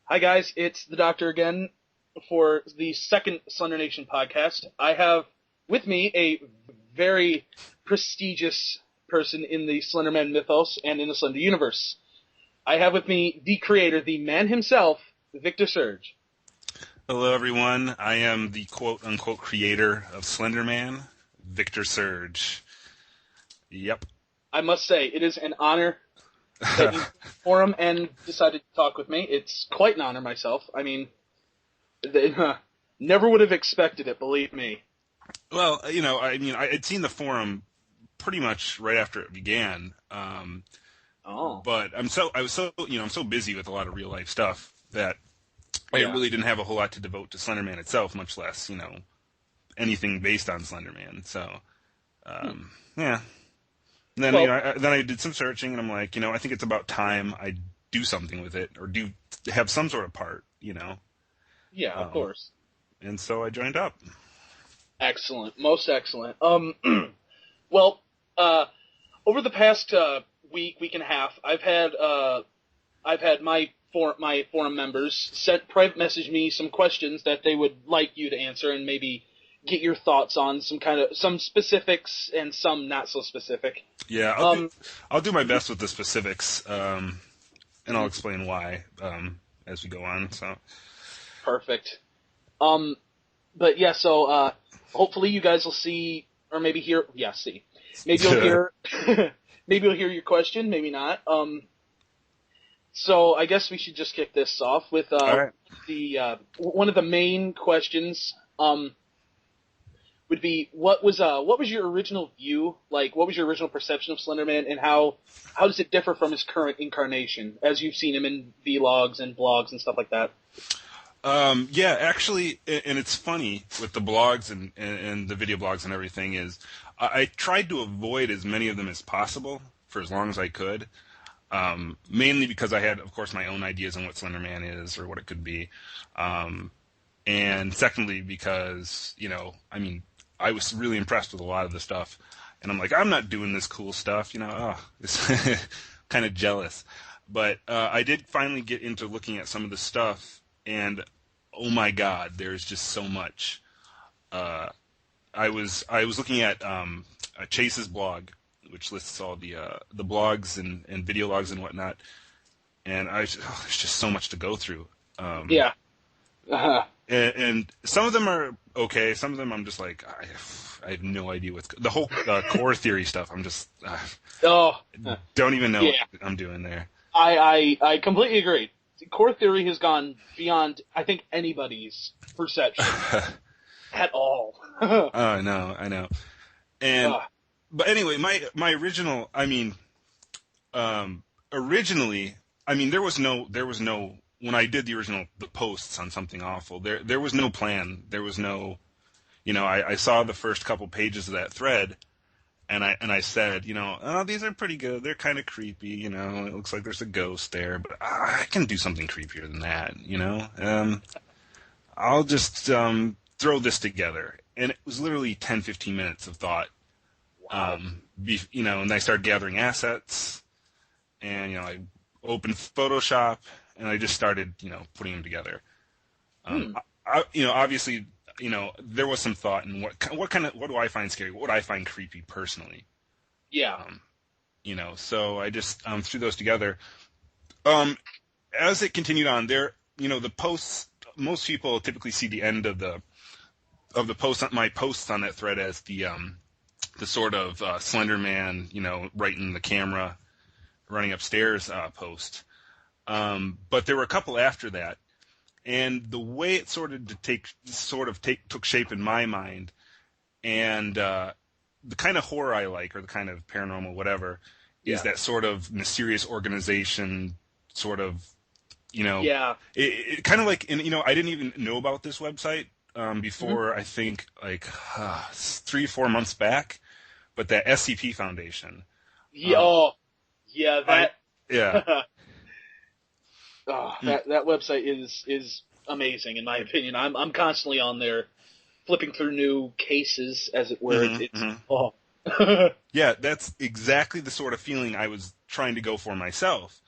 Hi guys, it's the Doctor again for the second Slender Nation podcast. I have with me a very prestigious person in the Slender Man mythos and in the Slender universe. I have with me the creator, the man himself, Victor Surge. Hello, everyone. I am the quote-unquote creator of Slender Man, Victor Surge. Yep. I must say, it is an honor that you for him and decided to talk with me. It's quite an honor myself. I mean, never would have expected it, believe me. Well, I had seen the forum pretty much right after it began. But I'm so busy with a lot of real life stuff that I really didn't have a whole lot to devote to Slender Man itself, much less, anything based on Slender Man. So, yeah. And then, then I did some searching, and I'm like, I think it's about time I do something with it, or do have some sort of part, Yeah, of course. And so I joined up. Excellent. Most excellent. Well, over the past week and a half, I've had my forum members private message me some questions that they would like you to answer, and maybe get your thoughts on some specifics and some not so specific. Yeah, I'll do my best with the specifics, and I'll explain why as we go on. So perfect. But yeah, so hopefully you guys will see, or maybe hear. Yeah, see. Maybe you'll hear. Maybe you'll hear your question. Maybe not. So I guess we should just kick this off with the one of the main questions. Would be what was your original view, like what was your original perception of Slender Man, and how does it differ from his current incarnation as you've seen him in vlogs and blogs and stuff like that? Yeah, actually, and it's funny with the blogs and the video blogs and everything is I tried to avoid as many of them as possible for as long as I could, mainly because I had, of course, my own ideas on what Slender Man is or what it could be, and secondly because I was really impressed with a lot of the stuff, and I'm like, I'm not doing this cool stuff, it's kind of jealous. But I did finally get into looking at some of the stuff, and oh my God, there's just so much. I was looking at Chase's blog, which lists all the blogs and video logs and whatnot, and there's just so much to go through. Yeah. And some of them are okay. Some of them I'm just like, I have no idea what's the whole core theory stuff. I'm just don't even know what I'm doing there. I completely agree. Core theory has gone beyond, I think, anybody's perception at all. I know. And but anyway, my original, originally, there was no. When I did the posts on Something Awful, there was no plan. There was no, I saw the first couple pages of that thread, and I said, oh, these are pretty good. They're kind of creepy, it looks like there's a ghost there, but I can do something creepier than that, I'll just throw this together. And it was literally 10, 15 minutes of thought. Wow. And I started gathering assets, and, I opened Photoshop, and I just started, putting them together. Obviously, there was some thought in what do I find scary? What do I find creepy personally? Yeah. So I just threw those together. As it continued on, the posts. Most people typically see the end of the post. My posts on that thread as the sort of Slender Man, right in the camera, running upstairs post. But there were a couple after that, and the way it took shape in my mind, and the kind of horror I like, or the kind of paranormal whatever, is that sort of mysterious organization, sort of, it kind of like, and I didn't even know about this website before I think like 3-4 months back, but that SCP Foundation. That website is amazing in my opinion. I'm constantly on there flipping through new cases, as it were. Yeah, that's exactly the sort of feeling I was trying to go for myself.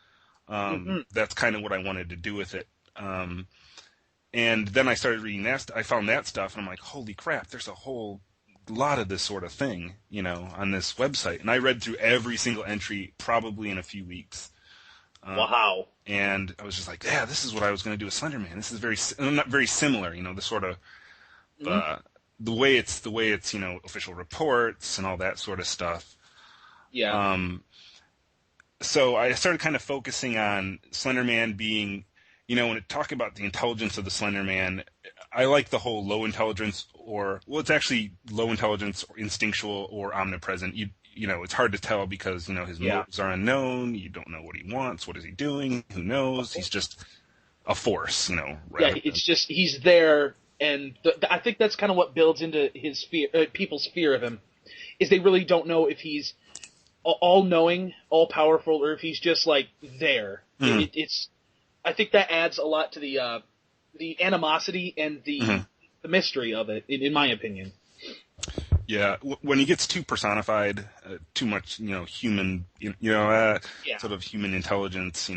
That's kind of what I wanted to do with it. And then I started reading that. I found that stuff, and I'm like, holy crap! There's a whole lot of this sort of thing, on this website. And I read through every single entry probably in a few weeks. Wow. And I was just like, yeah, this is what I was going to do with Slender Man. This is not very similar, the sort of the way it's official reports and all that sort of stuff. Yeah. So I started kind of focusing on Slender Man being, when it talk about the intelligence of the Slender Man, I like the whole low intelligence it's actually low intelligence or instinctual or omnipresent. It's hard to tell because, his motives are unknown. You don't know what he wants. What is he doing? Who knows? He's just a force, It's just, he's there, and I think that's kind of what builds into his fear, people's fear of him, is they really don't know if he's all-knowing, all-powerful, or if he's just, like, there. It's I think that adds a lot to the animosity and the mystery of it, in my opinion. Yeah, when he gets too personified, too much, human, sort of human intelligence,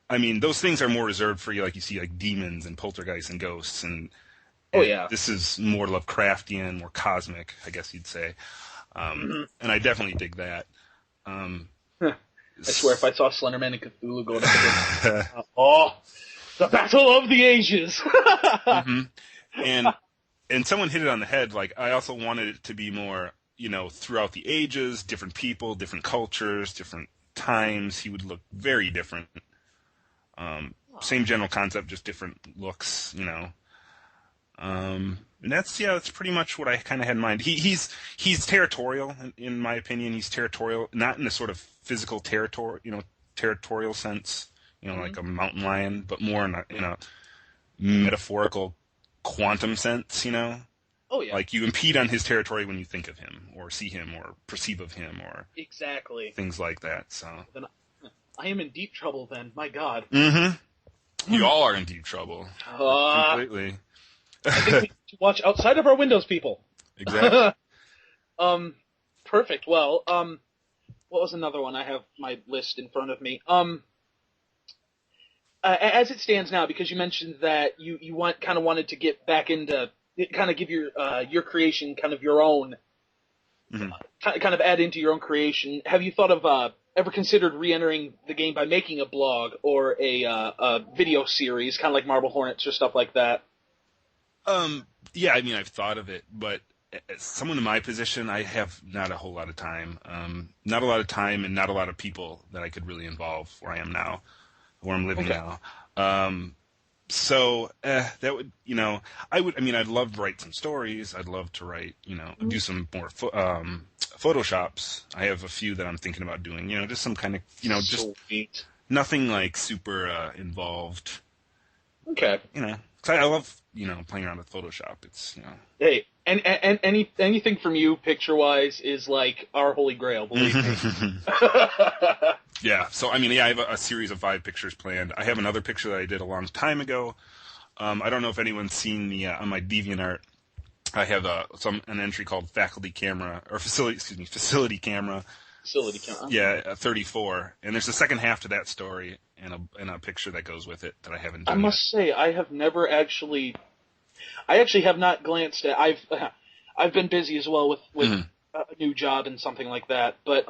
I mean, those things are more reserved for you see, like, demons and poltergeists and ghosts, and this is more Lovecraftian, more cosmic, I guess you'd say. And I definitely dig that. I swear, if I saw Slender Man and Cthulhu going up against the Battle of the Ages! And someone hit it on the head. Like, I also wanted it to be more, throughout the ages, different people, different cultures, different times. He would look very different. Same general concept, just different looks, And that's pretty much what I kind of had in mind. He's territorial, in my opinion. He's territorial, not in a sort of physical territorial sense, like a mountain lion, but more in a metaphorical quantum sense, Oh, yeah. Like, you impede on his territory when you think of him, or see him, or perceive of him, or exactly things like that, so. Then I am in deep trouble, then. My God. You all are in deep trouble. Completely. I think we need to watch outside of our windows, people. Exactly. Perfect. Well, what was another one? I have my list in front of me. As it stands now, because you mentioned that you wanted to get back into, kind of give your creation kind of your own, kind of add into your own creation. Have you thought of ever considered re-entering the game by making a blog or a video series, kind of like Marble Hornets or stuff like that? Yeah, I mean, I've thought of it, but as someone in my position, I have not a whole lot of time. Not a lot of time and not a lot of people that I could really involve where I am now, where I'm living now. So that would, I'd love to write some stories. I'd love to write, do some more Photoshops. I have a few that I'm thinking about doing, just some kind of, just nothing like super involved. Okay. 'Cause I love, playing around with Photoshop. It's, Hey, and anything from you, picture-wise, is like our holy grail, believe me. Yeah, so, I have a series of 5 pictures planned. I have another picture that I did a long time ago. I don't know if anyone's seen on my Deviant Art, I have an entry called facility camera. Facility camera. Yeah, 34. And there's a second half to that story and a picture that goes with it that I haven't done. I must say, I have never actually... I actually have not glanced at... I've been busy as well with a new job and something like that, but,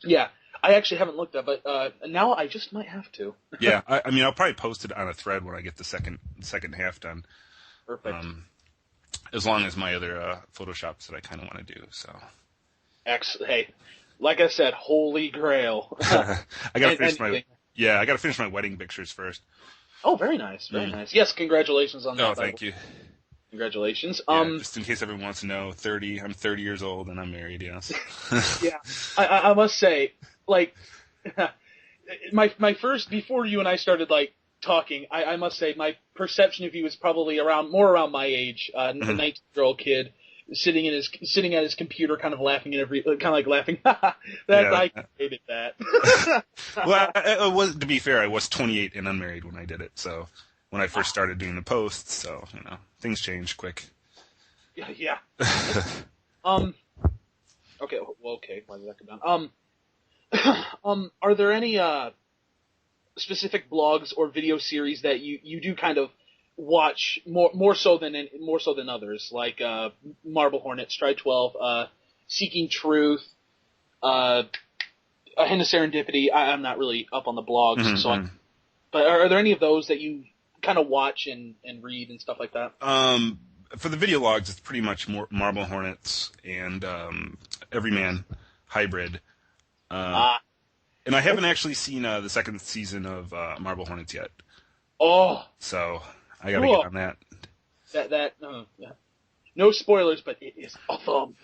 yeah, I actually haven't looked at it, but now I just might have to. Yeah, I'll probably post it on a thread when I get the second half done. Perfect. As long as my other Photoshops that I kind of want to do, so... Hey, like I said, holy grail. I gotta finish my wedding pictures first. Oh, very nice, very nice. Yes, congratulations on that. Oh, thank you. Congratulations. Yeah, just in case everyone wants to know, I'm 30 years old and I'm married, yes. Yeah, I must say, like, my first, before you and I started, like, talking, I must say my perception of you is probably more around my age, a 19-year-old kid. Sitting at his computer, kind of laughing at laughing. I hated that. Well, to be fair, I was 28 and unmarried when I did it. So when I first started doing the posts, so things changed quick. Yeah. Okay. Well, okay. Why did that go down? Are there any specific blogs or video series that you do kind of watch more so than others, like Marble Hornet, Stride 12, Seeking Truth, A Hint of Serendipity. I'm not really up on the blogs, but are there any of those that you kind of watch and read and stuff like that? For the video logs, it's pretty much more Marble Hornets and Everyman Hybrid. And I haven't actually seen the second season of Marble Hornets yet. Oh, so I gotta get on that. Yeah. No spoilers, but it is awesome.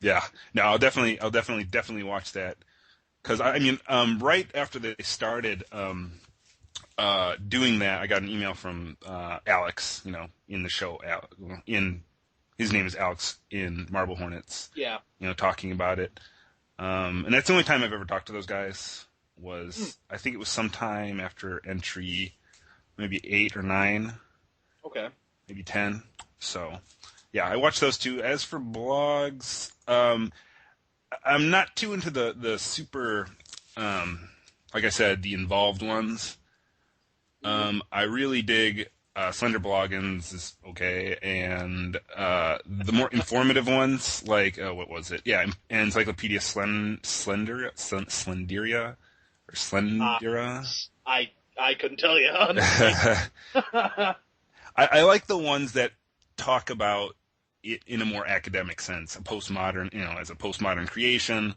Yeah, no, I'll definitely watch that, because I mean, right after they started doing that, I got an email from Alex, in the show, his name is Alex in Marble Hornets. Yeah. Talking about it. And that's the only time I've ever talked to those guys. I think it was sometime after entry, maybe 8 or 9. Okay. Maybe 10. So, yeah, I watched those two. As for blogs, I'm not too into the super, like I said, the involved ones. I really dig Slender Bloggins is okay, and the more informative ones, like what was it? Yeah, Encyclopedia Slendera or Slendera. I couldn't tell you, honestly. I like the ones that talk about it in a more academic sense, a postmodern, as a postmodern creation.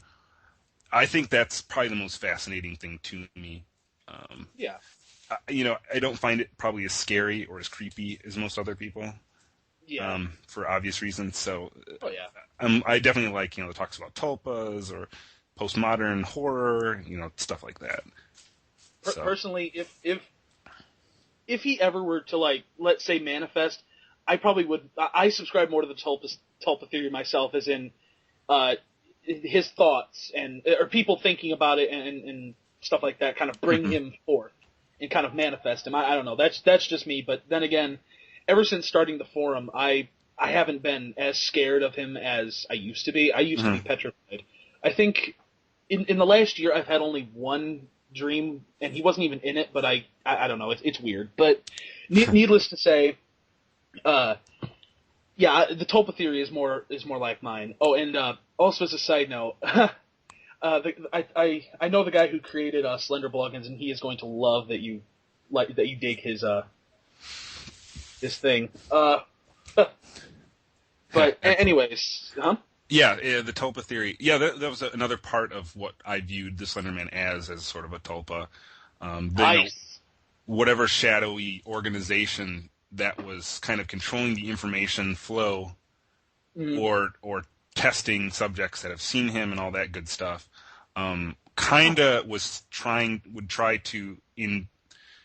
I think that's probably the most fascinating thing to me. Yeah. I don't find it probably as scary or as creepy as most other people. Yeah. For obvious reasons. So, oh yeah. I definitely like the talks about tulpas or postmodern horror, stuff like that. Personally, if he ever were to, like, let's say, manifest, I probably would. I subscribe more to the tulpa theory myself, as in his thoughts or people thinking about it and stuff like that, kind of bring him forth and kind of manifest him. I don't know. That's just me. But then again, ever since starting the forum, I haven't been as scared of him as I used to be. I used to be petrified. I think in the last year I've had only one dream, and he wasn't even in it. But I don't know. It's weird. But needless to say, yeah, the tulpa theory is more like mine. Oh, and also as a side note. I know the guy who created Slender Bloggins, and he is going to love that you dig his thing. But anyways, huh? Yeah, the tulpa theory. Yeah, that was another part of what I viewed the Slender Man as sort of a tulpa. Nice. Whatever shadowy organization that was kind of controlling the information flow, or testing subjects that have seen him and all that good stuff, kinda would try to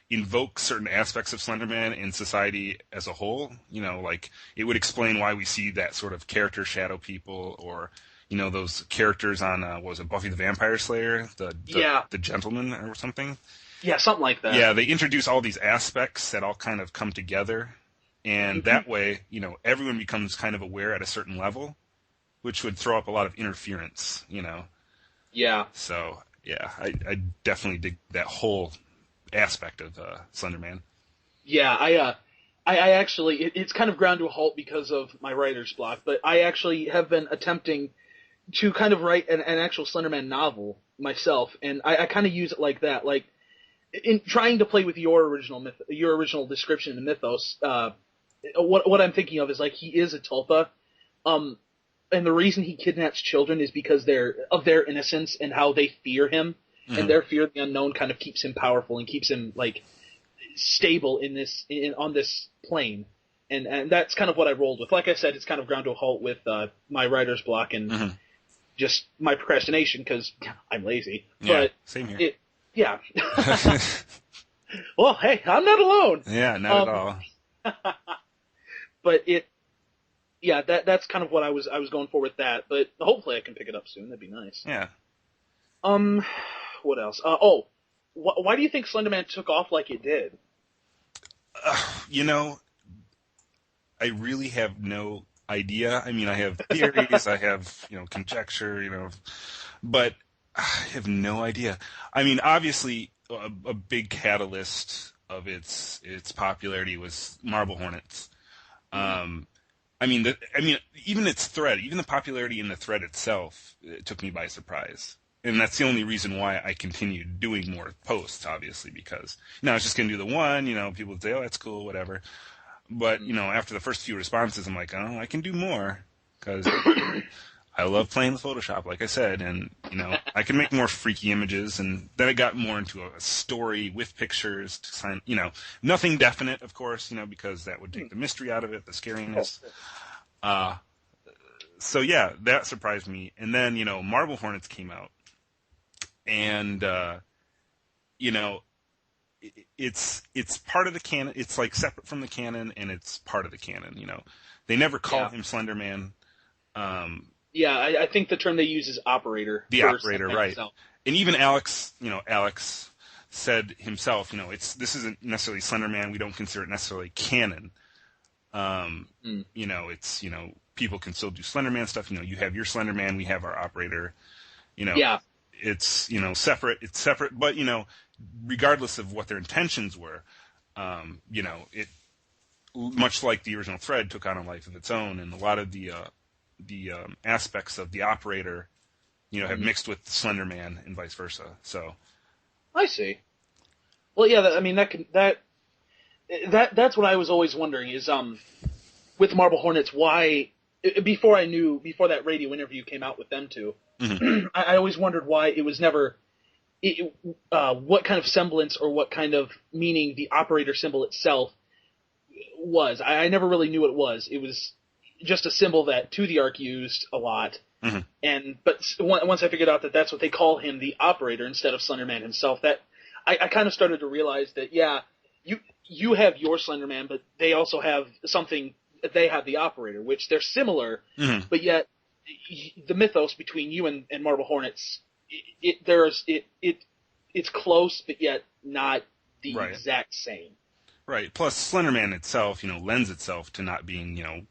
invoke certain aspects of Slender Man in society as a whole. Like it would explain why we see that sort of character shadow people, or those characters on what was it, Buffy the Vampire Slayer, the gentleman or something. Yeah, something like that. Yeah, they introduce all these aspects that all kind of come together, and that way, everyone becomes kind of aware at a certain level, which would throw up a lot of interference, Yeah. So, yeah, I definitely dig that whole aspect of Slender Man. Yeah, I actually, it's kind of ground to a halt because of my writer's block, but I actually have been attempting to kind of write an actual Slender Man novel myself, and I kind of use it like that, like, in trying to play with your original description and mythos. What I'm thinking of is, like, he is a tulpa, and the reason he kidnaps children is because of their innocence and how they fear him, and their fear of the unknown kind of keeps him powerful and keeps him, like, stable on this plane, and that's kind of what I rolled with. Like I said, it's kind of ground to a halt with my writer's block and just my procrastination because I'm lazy. Yeah, but same here. Yeah. Well, hey, I'm not alone. Yeah, not at all. But that's kind of what I was going for with that. But hopefully I can pick it up soon. That'd be nice. Yeah. What else? Why do you think Slender Man took off like it did? I really have no idea. I mean, I have theories, I have, conjecture, but I have no idea. I mean, obviously, a big catalyst of its popularity was Marble Hornets. I mean, even its thread, even the popularity in the thread itself, it took me by surprise. And that's the only reason why I continued doing more posts, obviously, because, I was just going to do the one, people would say, oh, that's cool, whatever. But, after the first few responses, I'm like, oh, I can do more, because I love playing with Photoshop, like I said, and, I can make more freaky images, and then it got more into a story with pictures to sign, nothing definite, of course, because that would take the mystery out of it, the scariness. So yeah, that surprised me. And then, Marble Hornets came out, and, it's part of the canon. It's like separate from the canon, and it's part of the canon, They never call him Slender Man. Yeah, I think the term they use is operator. The operator, right. Himself. And even Alex said himself, this isn't necessarily Slender Man. We don't consider it necessarily canon. It's, people can still do Slender Man stuff. You have your Slender Man, we have our operator. Yeah. It's, separate. It's separate, but, regardless of what their intentions were, it, much like the original thread, took on a life of its own, and a lot of the aspects of the operator, have mixed with Slender Man and vice versa. So, I see. Well, yeah, that's what I was always wondering is with Marble Hornets, why before that radio interview came out with them two, I always wondered why it was never what kind of semblance or what kind of meaning the operator symbol itself was. I never really knew what it was. It was just a symbol that 2D Arc used a lot. But once I figured out that that's what they call him, the operator, instead of Slender Man himself, that I kind of started to realize that, yeah, you have your Slender Man, but they also have something, they have the operator, which they're similar, but yet the mythos between you and Marble Hornets, it's close, but yet not the exact same. Right. Plus, Slender Man itself, lends itself to not being,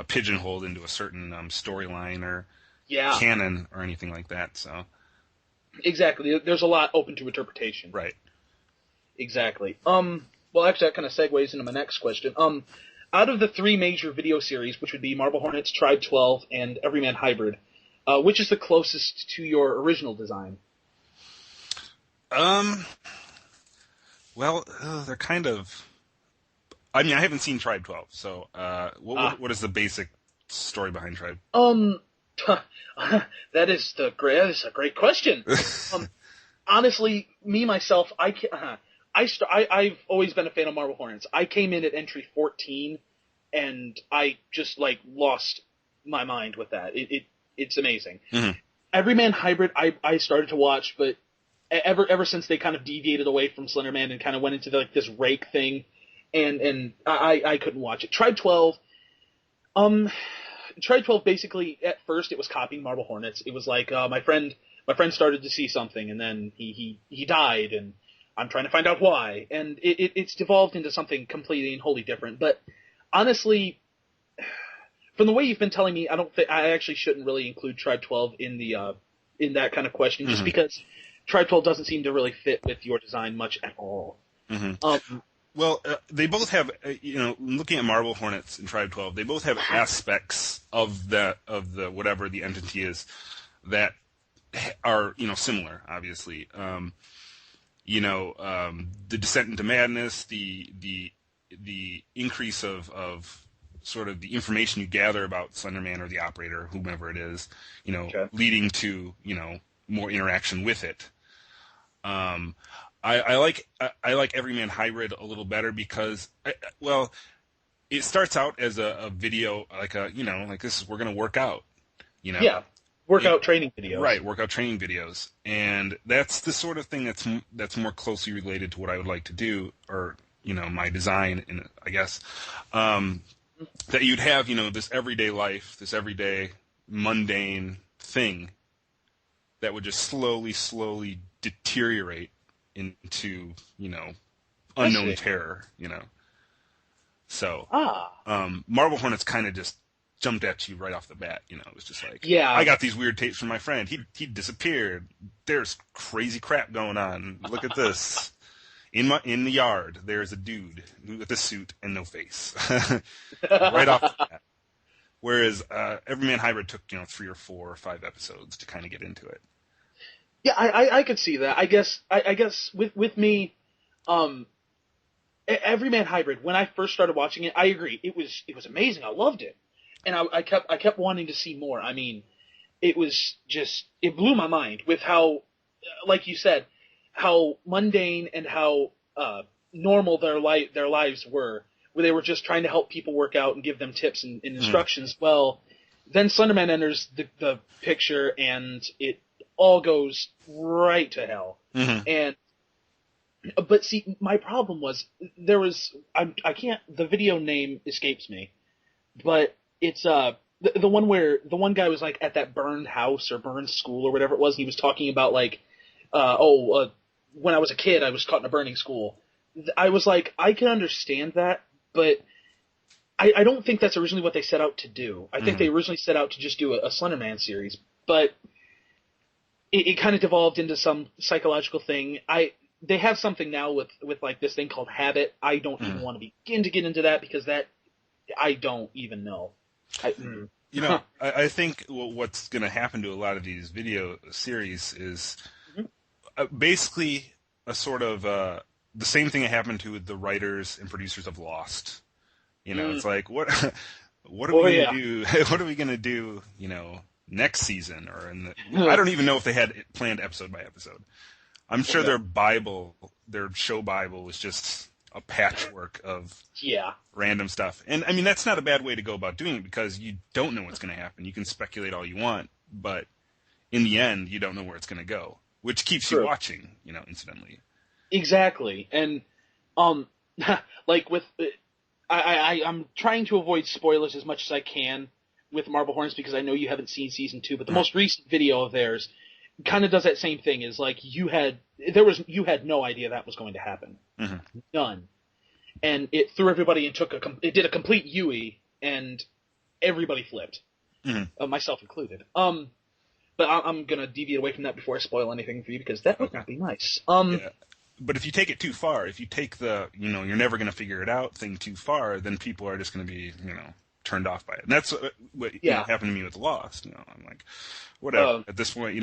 pigeonholed into a certain storyline or canon or anything like that. So exactly, there's a lot open to interpretation. Right. Exactly. Well, actually, that kind of segues into my next question. Out of the three major video series, which would be Marble Hornets, Tribe 12, and Everyman Hybrid, which is the closest to your original design? Well, they're kind of. I mean, I haven't seen Tribe 12, so what is the basic story behind Tribe? That is a great question. Honestly, me myself, I've always been a fan of Marble Hornets. I came in at entry 14, and I just lost my mind with that. It's amazing. Everyman Hybrid, I started to watch, but ever since they kind of deviated away from Slender Man and kind of went into this rake thing. And I couldn't watch it. Tribe 12, basically at first it was copying Marble Hornets. It was like my friend started to see something, and then he died, and I'm trying to find out why. And it's devolved into something completely and wholly different. But honestly, from the way you've been telling me, I actually shouldn't really include Tribe 12 in that kind of question, just because Tribe 12 doesn't seem to really fit with your design much at all. Well, they both have, looking at Marble Hornets and Tribe 12, they both have aspects of the whatever the entity is that are, similar, obviously. The descent into madness, the increase of sort of the information you gather about Slender Man or the operator, whomever it is, leading to, more interaction with it. I like Everyman Hybrid a little better because, it starts out as a video, we're going to work out, workout training videos. Right, workout training videos. And that's the sort of thing that's more closely related to what I would like to do, or, my design, I guess, that you'd have, this everyday life, this everyday mundane thing that would just slowly deteriorate into, unknown terror, So, Marble Hornets kind of just jumped at you right off the bat. You know, it was just like, Yeah. I got these weird tapes from my friend. He disappeared. There's crazy crap going on. Look at this. In the yard, there's a dude with a suit and no face. Right off the bat. Whereas Everyman Hybrid took 3 or 4 or 5 episodes to kind of get into it. Yeah, I could see that. I guess with me, Everyman Hybrid. When I first started watching it, I agree. It was amazing. I loved it, and I kept wanting to see more. I mean, it blew my mind with how, like you said, how mundane and how normal their lives were, where they were just trying to help people work out and give them tips and instructions. Well, then Slender Man enters the picture, and it all goes right to hell. But see, my problem was I can't, the video name escapes me, but it's the one where the one guy was like at that burned house or burned school or whatever it was. And he was talking about like, when I was a kid, I was caught in a burning school. I was like, I can understand that, but I don't think that's originally what they set out to do. I think they originally set out to just do a Slender Man series, but it kind of devolved into some psychological thing. They have something now with like this thing called habit. I don't even want to begin to get into that because I don't even know. I think what's going to happen to a lot of these video series is basically a sort of the same thing that happened to the writers and producers of Lost. It's like what are we going to do? What are we going to do? Next season or I don't even know if they had it planned episode by episode. I'm sure their show Bible was just a patchwork of random stuff. And I mean, that's not a bad way to go about doing it because you don't know what's going to happen. You can speculate all you want, but in the end, you don't know where it's going to go, which keeps you watching, incidentally. Exactly. And, like with, I'm trying to avoid spoilers as much as I can with Marble Hornets because I know you haven't seen season 2, but the most recent video of theirs kind of does that same thing. Is like you had no idea that was going to happen, none, and it threw everybody and it did a complete Yui, and everybody flipped, myself included. But I'm gonna deviate away from that before I spoil anything for you because that would not be nice. But if you take it too far, if you take the you're never gonna figure it out thing too far, then people are just gonna be turned off by it. And that's what happened to me with Lost. I'm like, whatever. At this point, you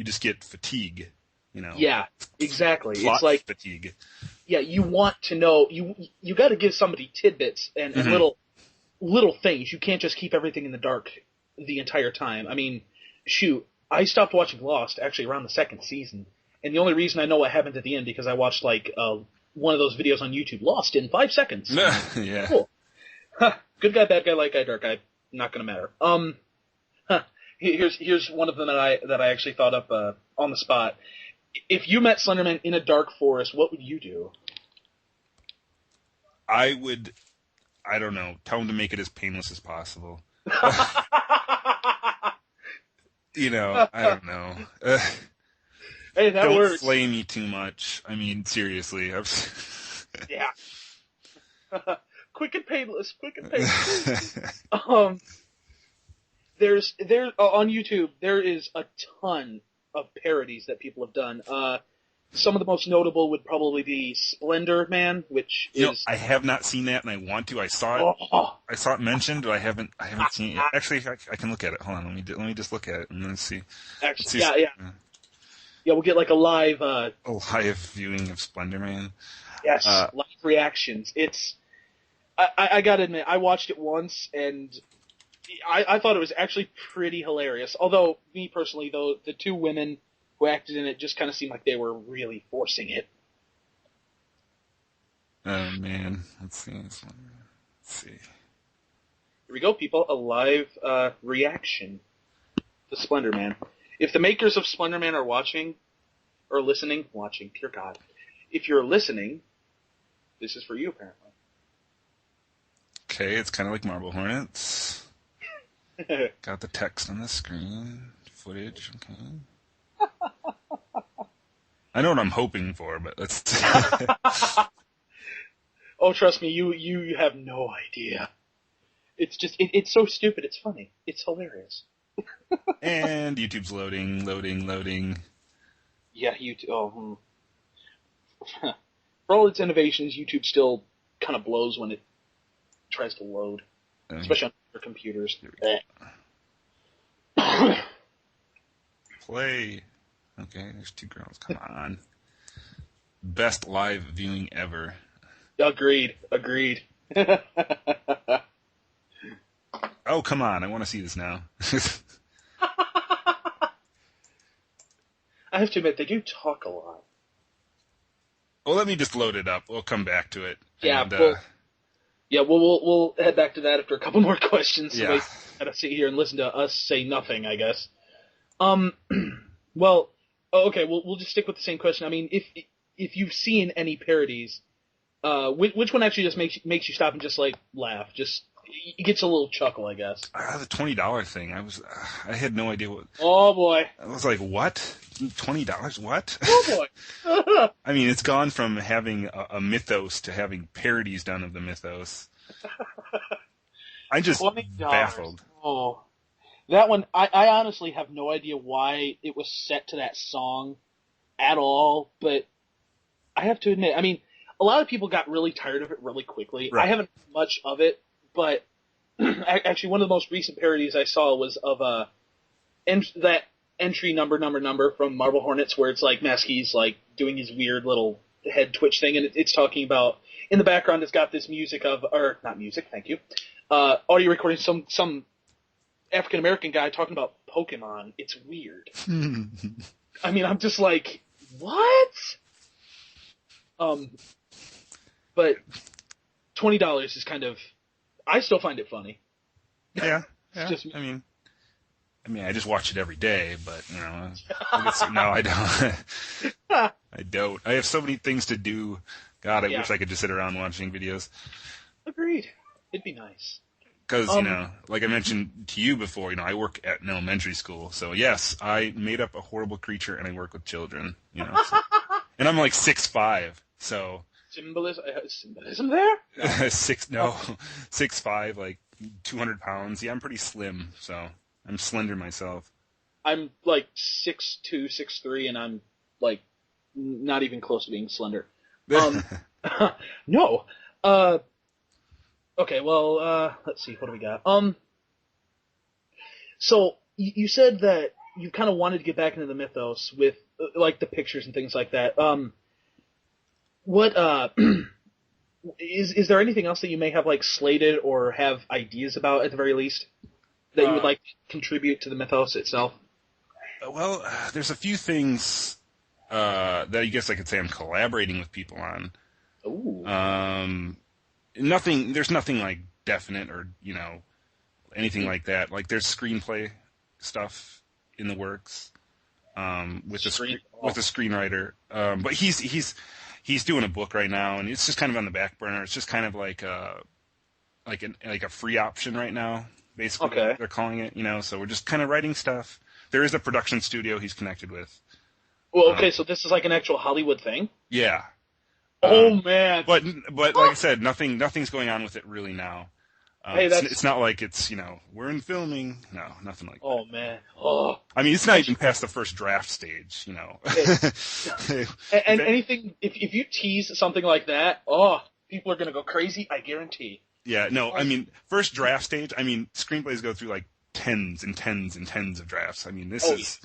just get fatigue. Yeah, exactly. Plot it's like fatigue. Yeah, you want to know. You got to give somebody tidbits and little things. You can't just keep everything in the dark the entire time. I mean, shoot, I stopped watching Lost actually around the 2nd season, and the only reason I know what happened at the end because I watched like one of those videos on YouTube, Lost in 5 seconds. Yeah. Cool. Good guy, bad guy, light guy, dark guy. Not gonna matter. Here's one of them that I actually thought up on the spot. If you met Slender Man in a dark forest, what would you do? I would, I don't know, tell him to make it as painless as possible. I don't know. Hey, that don't works. flay me too much. I mean, seriously. Yeah. Quick and painless. There's on YouTube there is a ton of parodies that people have done. Some of the most notable would probably be Slender Man, which is I have not seen that and I want to. I saw it. I saw it mentioned, but I haven't seen it. Actually, I can look at it. Hold on, let me just look at it and then see. Actually, yeah. We'll get like a live viewing of Slender Man. Yes, live reactions. It's I gotta admit, I watched it once and I thought it was actually pretty hilarious. Although, me personally, though, the 2 women who acted in it just kind of seemed like they were really forcing it. Oh, man. Let's see. Here we go, people. A live reaction to Slender Man. If the makers of Slender Man are watching, or listening, dear God. If you're listening, this is for you, apparently. Okay, it's kind of like Marble Hornets. Got the text on the screen. Footage, okay. I know what I'm hoping for, but let's... Oh, trust me, you have no idea. It's just it's so stupid. It's funny. It's hilarious. And YouTube's loading. Yeah, YouTube. Oh, for all its innovations, YouTube still kind of blows when it tries to load, especially on your computers. Play. Okay, there's two girls. Come on. Best live viewing ever. Agreed. Oh, come on. I want to see this now. I have to admit, they do talk a lot. Well, let me just load it up. We'll come back to it. Yeah, And, we'll head back to that after a couple more questions. Yeah. So we gotta sit here and listen to us say nothing, I guess. Well, okay, we'll just stick with the same question. I mean, if you've seen any parodies, which one actually just makes you stop and just like laugh? Just it gets a little chuckle, I guess. the $20 thing. I had no idea what. Oh boy. I was like, what? $20? What? Oh boy. I mean, it's gone from having a mythos to having parodies done of the mythos. I'm just $20. baffled. Oh, that one. I honestly have no idea why it was set to that song at all, but I have to admit, I mean, a lot of people got really tired of it really quickly. Right. I haven't much of it, but actually one of the most recent parodies I saw was of that entry number from Marble Hornets, where it's like Maskey's like doing his weird little head twitch thing, and it's talking about, in the background it's got this music of, or not music, thank you, audio recording some African American guy talking about Pokemon. It's weird. I mean, I'm just like, what? But $20 is kind of, I still find it funny. Yeah. Just, I mean, I just watch it every day, but no, I don't. I don't. I have so many things to do. God, I wish I could just sit around watching videos. Agreed. It'd be nice. Because, like I mentioned to you before, I work at an elementary school. So, yes, I made up a horrible creature and I work with children, so. And I'm like 6'5", so. Symbolism there? 6'5", like 200 pounds. Yeah, I'm pretty slim, so I'm slender myself. I'm like 6'2", 6'3", and I'm like not even close to being slender. No. Okay, well, let's see, what do we got? So you said that you kind of wanted to get back into the mythos with like the pictures and things like that. What is there anything else that you may have like slated or have ideas about at the very least that you would like to contribute to the mythos itself? Well, there's a few things that I guess I could say I'm collaborating with people on. Ooh. There's nothing like definite or anything like that. Like there's screenplay stuff in the works with the screenwriter, but he's doing a book right now, and it's just kind of on the back burner. It's just kind of like a free option right now, basically. Okay. They're calling it, So we're just kind of writing stuff. There is a production studio he's connected with. Well, okay, so this is like an actual Hollywood thing? Yeah. Oh man! But like I said, nothing's going on with it really now. Hey, it's not like it's we're in filming. No, nothing like that. Oh man! Oh. I mean, it's not even past the first draft stage. And anything, if you tease something like that, people are gonna go crazy. I guarantee. Yeah, no, I mean, first draft stage. I mean, screenplays go through like tens and tens and tens of drafts. I mean, this is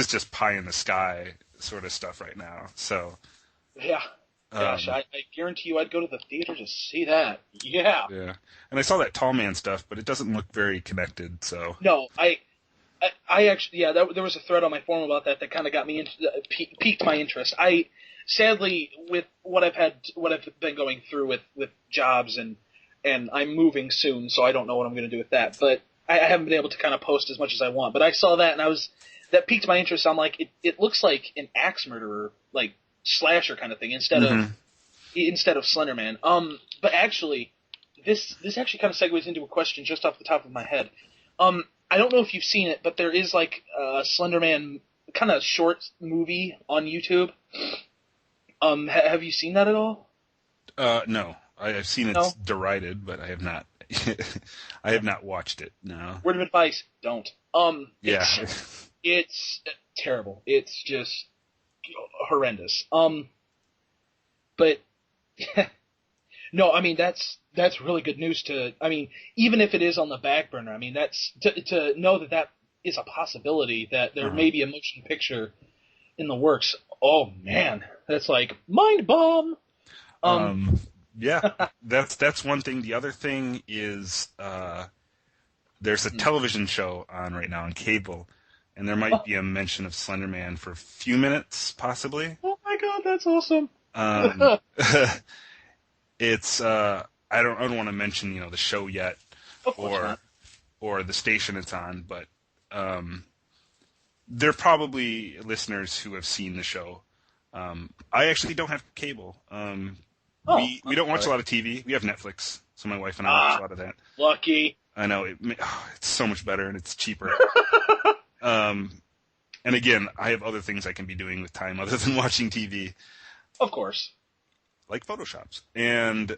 just pie in the sky sort of stuff right now. So. Yeah. Gosh, I guarantee you I'd go to the theater to see that. Yeah. Yeah. And I saw that Tall Man stuff, but it doesn't look very connected, so. No, I actually, there was a thread on my forum about that kind of got me piqued my interest. Sadly, with what I've been going through with jobs and I'm moving soon, so I don't know what I'm going to do with that, but I haven't been able to kind of post as much as I want. But I saw that and that piqued my interest. I'm like, it looks like an axe murderer, like, slasher kind of thing instead of Slender Man. But actually, this actually kind of segues into a question just off the top of my head. I don't know if you've seen it, but there is like a Slender Man kind of short movie on YouTube. Have you seen that at all? No, I've seen it's derided, but I have not I have not watched it. No. Word of advice: don't. Yeah. It's terrible. It's just horrendous. But no, I mean that's really good news to. I mean, even if it is on the back burner, I mean that's to know that is a possibility, that there may be a motion picture in the works. Oh man, that's like mind bomb. Yeah, that's one thing. The other thing is there's a television show on right now on cable, and there might be a mention of Slender Man for a few minutes, possibly. Oh my god, that's awesome. It's I don't want to mention the show yet, Of course not. or the station it's on, but there are probably listeners who have seen the show. I actually don't have cable. We don't watch a lot of TV. We have Netflix, so my wife and I watch a lot of that. Lucky. I know it's so much better and it's cheaper. And again, I have other things I can be doing with time other than watching TV. Of course. Like Photoshops. And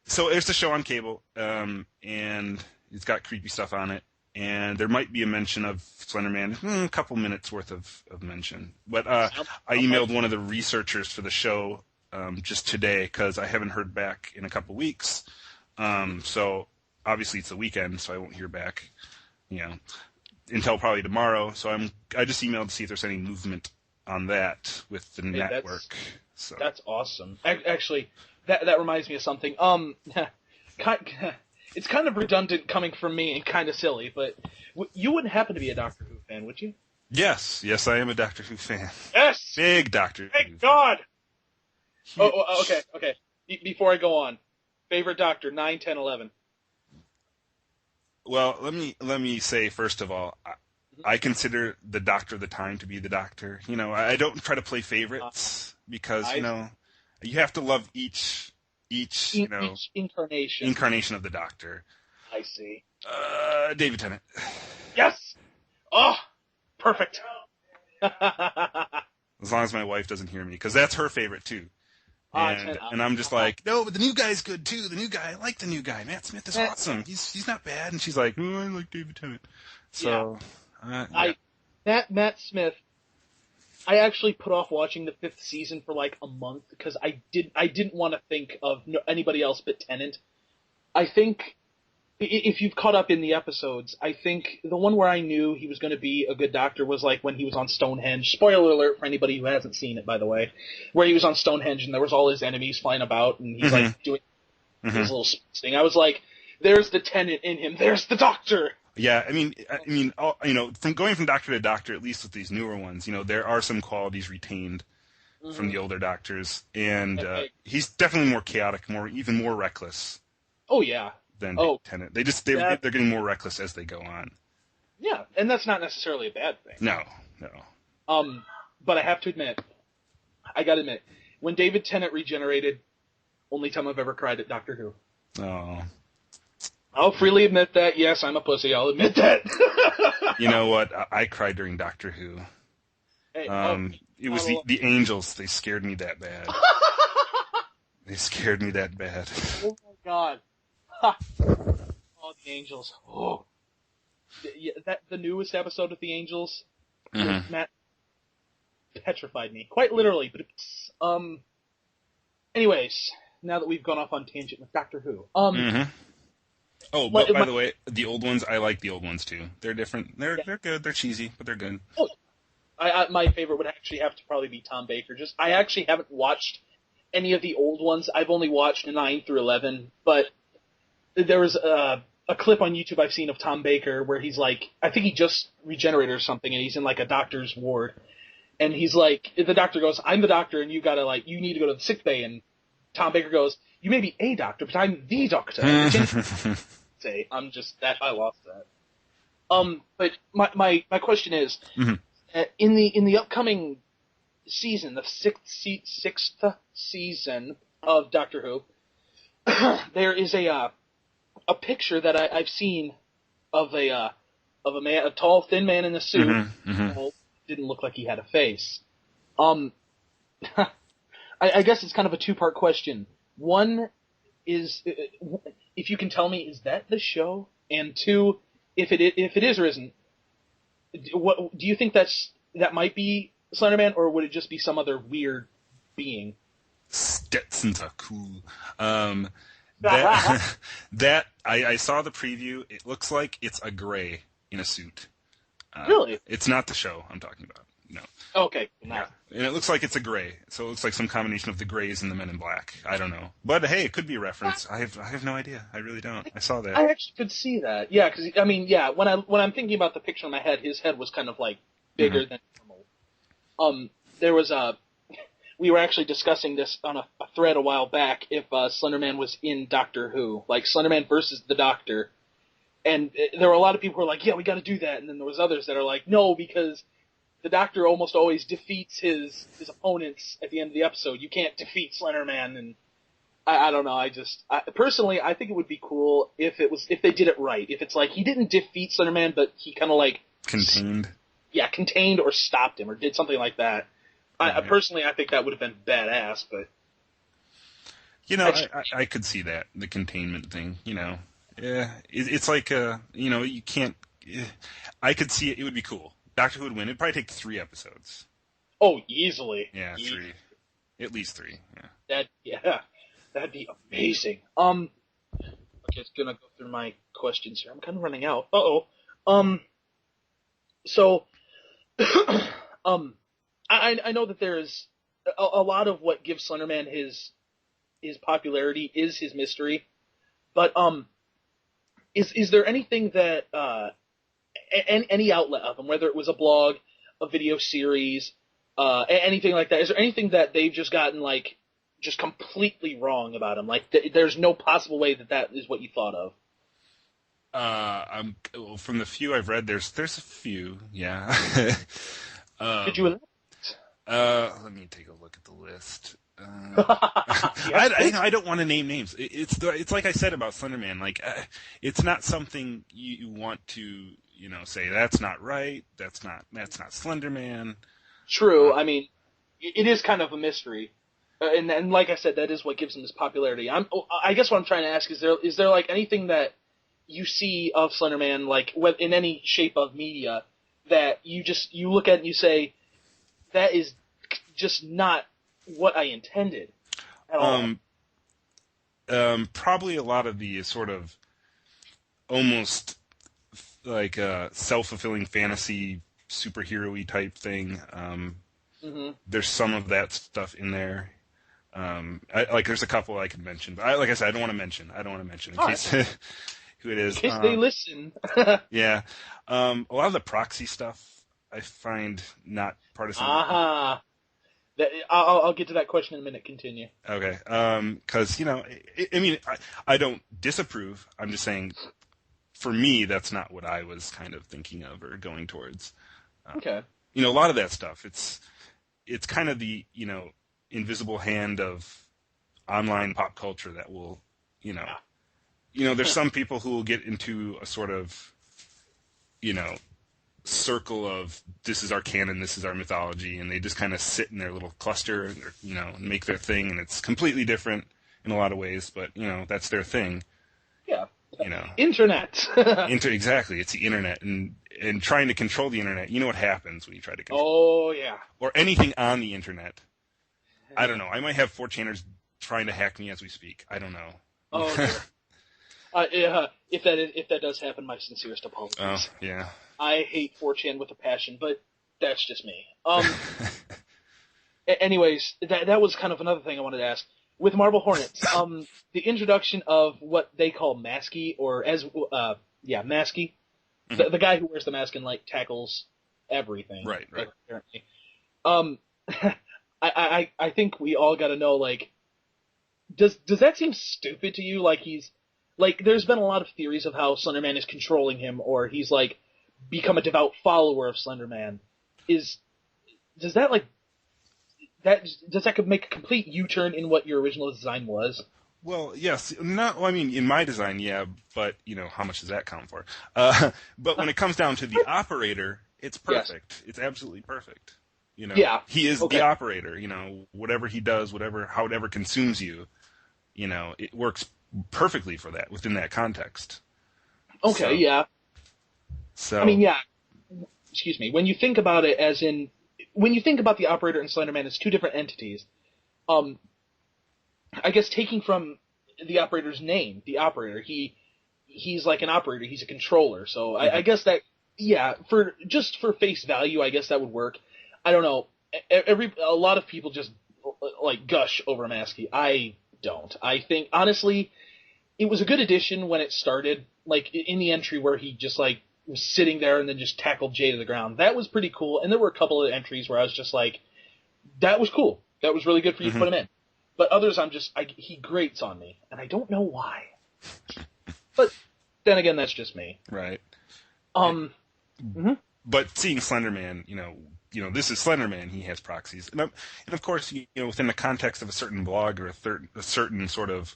so there's the show on cable, and it's got creepy stuff on it. And there might be a mention of Slender Man, a couple minutes worth of mention. But I emailed one of the researchers for the show just today because I haven't heard back in a couple weeks. So obviously it's the weekend, so I won't hear back, until probably tomorrow. So I just emailed to see if there's any movement on that with the network. That's awesome. Actually, that reminds me of something. It's kind of redundant coming from me and kind of silly, but you wouldn't happen to be a Doctor Who fan, would you? Yes, I am a Doctor Who fan. Yes! Big Doctor Who fan. Thank God! Okay. Before I go on, favorite Doctor, 9, 10, 11. Well, let me say, first of all, I consider the Doctor of the time to be the Doctor. I don't try to play favorites because, you have to love each incarnation of the Doctor. I see. David Tennant. Yes! Oh, perfect. As long as my wife doesn't hear me, because that's her favorite too. And I'm just like, no, but the new guy's good too. The new guy, I like the new guy. Matt Smith is awesome. He's not bad. And she's like, oh, I like David Tennant. So, Matt Smith. I actually put off watching the 5th season for like a month because I didn't want to think of anybody else but Tennant. I think if you've caught up in the episodes, I think the one where I knew he was going to be a good Doctor was like when he was on Stonehenge. Spoiler alert for anybody who hasn't seen it, by the way, where he was on Stonehenge and there was all his enemies flying about and he's like doing his little thing. I was like, "There's the Tennant in him. There's the Doctor." Yeah, I mean, from going from Doctor to Doctor, at least with these newer ones, there are some qualities retained from the older Doctors, and he's definitely more chaotic, even more reckless. Oh yeah. Than Tennant. They're getting more reckless as they go on. Yeah, and that's not necessarily a bad thing. No. But I have to admit, when David Tennant regenerated, only time I've ever cried at Doctor Who. Oh. I'll freely admit that. Yes, I'm a pussy. I'll admit that. You know what? I cried during Doctor Who. Hey, it was the angels. They scared me that bad. They scared me that bad. Oh my god. Ha. Oh, the angels. Oh. The newest episode of the angels, Matt, petrified me. Quite literally. But anyways, now that we've gone off on tangent with Doctor Who. Oh, but by the way, the old ones, I like the old ones too. They're different. They're good. They're cheesy, but they're good. Oh, my favorite would actually have to probably be Tom Baker. I actually haven't watched any of the old ones. I've only watched 9 through 11, but there was a clip on YouTube I've seen of Tom Baker where he's like, I think he just regenerated or something, and he's in like a doctor's ward, and he's like, the doctor goes, "I'm the doctor, and you need to go to the sick bay," and Tom Baker goes, "You may be a doctor, but I'm the doctor." Say, I lost that. But my question is, in the upcoming season, the sixth season of Doctor Who, there is a picture that I've seen of a man, a tall, thin man in a suit. Didn't look like he had a face. I guess it's kind of a two-part question. One, if you can tell me, is that the show? And two, if it is or isn't, what do you think that might be Slender Man, or would it just be some other weird being? Stetsons are cool. That I saw the preview. It looks like it's a gray in a suit. Really? It's not the show I'm talking about. No. Okay. Yeah. And it looks like it's a gray. So it looks like some combination of the Greys and the Men in Black. I don't know. But hey, it could be a reference. I have no idea. I really don't. I saw that. I actually could see that. Yeah, because I mean, yeah, when I'm thinking about the picture in my head, his head was kind of like bigger than normal. There was we were actually discussing this on a thread a while back, if Slender Man was in Doctor Who, like Slender Man versus the Doctor. And there were a lot of people who were like, yeah, we got to do that. And then there was others that are like, no, because the Doctor almost always defeats his opponents at the end of the episode. You can't defeat Slender Man. And I don't know. Personally, I think it would be cool if they did it right. If it's like he didn't defeat Slender Man, but he kind of like contained. Yeah, contained or stopped him or did something like that. Right. Personally, I think that would have been badass. But I could see that, the containment thing. Yeah, it's like you can't. I could see it. It would be cool. Doctor Who would win. It'd probably take 3 episodes. Oh, easily. Yeah, 3. At least 3. Yeah. That'd be amazing. Okay, it's gonna go through my questions here. I'm kind of running out. So, I know that there's a lot of what gives Slender Man his popularity is his mystery, but is there anything that any outlet of him, whether it was a blog, a video series, anything like that, is there anything that they've just gotten like just completely wrong about him? Like there's no possible way that is what you thought of. From the few I've read, there's a few, yeah. Did you? Let me take a look at the list. I don't want to name names. It's like I said about Slender Man. Like, it's not something you want to, say that's not right. That's not Slender Man. True. I mean, it is kind of a mystery, and like I said, that is what gives him his popularity. I guess what I'm trying to ask is there like anything that you see of Slender Man, like in any shape of media, that you look at and you say, that is just not what I intended at all. Probably a lot of the sort of almost like self-fulfilling fantasy superhero-y type thing. There's some of that stuff in there. There's a couple I could mention, but like I said, I don't want to mention in case who it is. In case they listen. Yeah. A lot of the proxy stuff I find not partisan. I'll get to that question in a minute. Continue. Okay. Because, I don't disapprove. I'm just saying, for me, that's not what I was kind of thinking of or going towards. Okay. A lot of that stuff, it's kind of the, invisible hand of online pop culture that will, there's some people who will get into a sort of, circle of this is our canon, this is our mythology, and they just kind of sit in their little cluster, and make their thing, and it's completely different in a lot of ways, but that's their thing. Yeah. Internet. Exactly, it's the internet, and trying to control the internet. You know what happens when you try to control. Oh yeah. Or anything on the internet. I don't know. I might have 4chaners trying to hack me as we speak. I don't know. Oh dear. If that does happen, my sincerest apologies. Oh yeah. I hate 4chan with a passion, but that's just me. Anyways, that was kind of another thing I wanted to ask. With Marble Hornets, the introduction of what they call Masky, or Masky, the guy who wears the mask and like tackles everything. Right. Apparently. I think we all got to know, like, does that seem stupid to you? Like there's been a lot of theories of how Slender Man is controlling him, or he's like become a devout follower of Slender Man. Does that make a complete U-turn in what your original design was? Well, yes. In my design, yeah, but, how much does that count for? But when it comes down to the operator, it's perfect. Yes. It's absolutely perfect. Yeah. He is the operator, whatever he does, whatever consumes you, it works perfectly for that within that context. Okay, So, yeah. So I mean, yeah. Excuse me. When you think about it, when you think about the operator and Slender Man as two different entities, I guess taking from the operator's name, the operator, he's like an operator, he's a controller. So I guess that, yeah, for face value, I guess that would work. I don't know. A lot of people just like gush over Maskey. I don't. I think honestly, it was a good addition when it started. Like in the entry where he just like was sitting there and then just tackled Jay to the ground. That was pretty cool. And there were a couple of entries where I was just like, that was cool. That was really good for you to put him in. But others, he grates on me, and I don't know why. But then again, that's just me. Right. Mhm. But seeing Slender Man, this is Slender Man. He has proxies, and of course, within the context of a certain blog or a certain sort of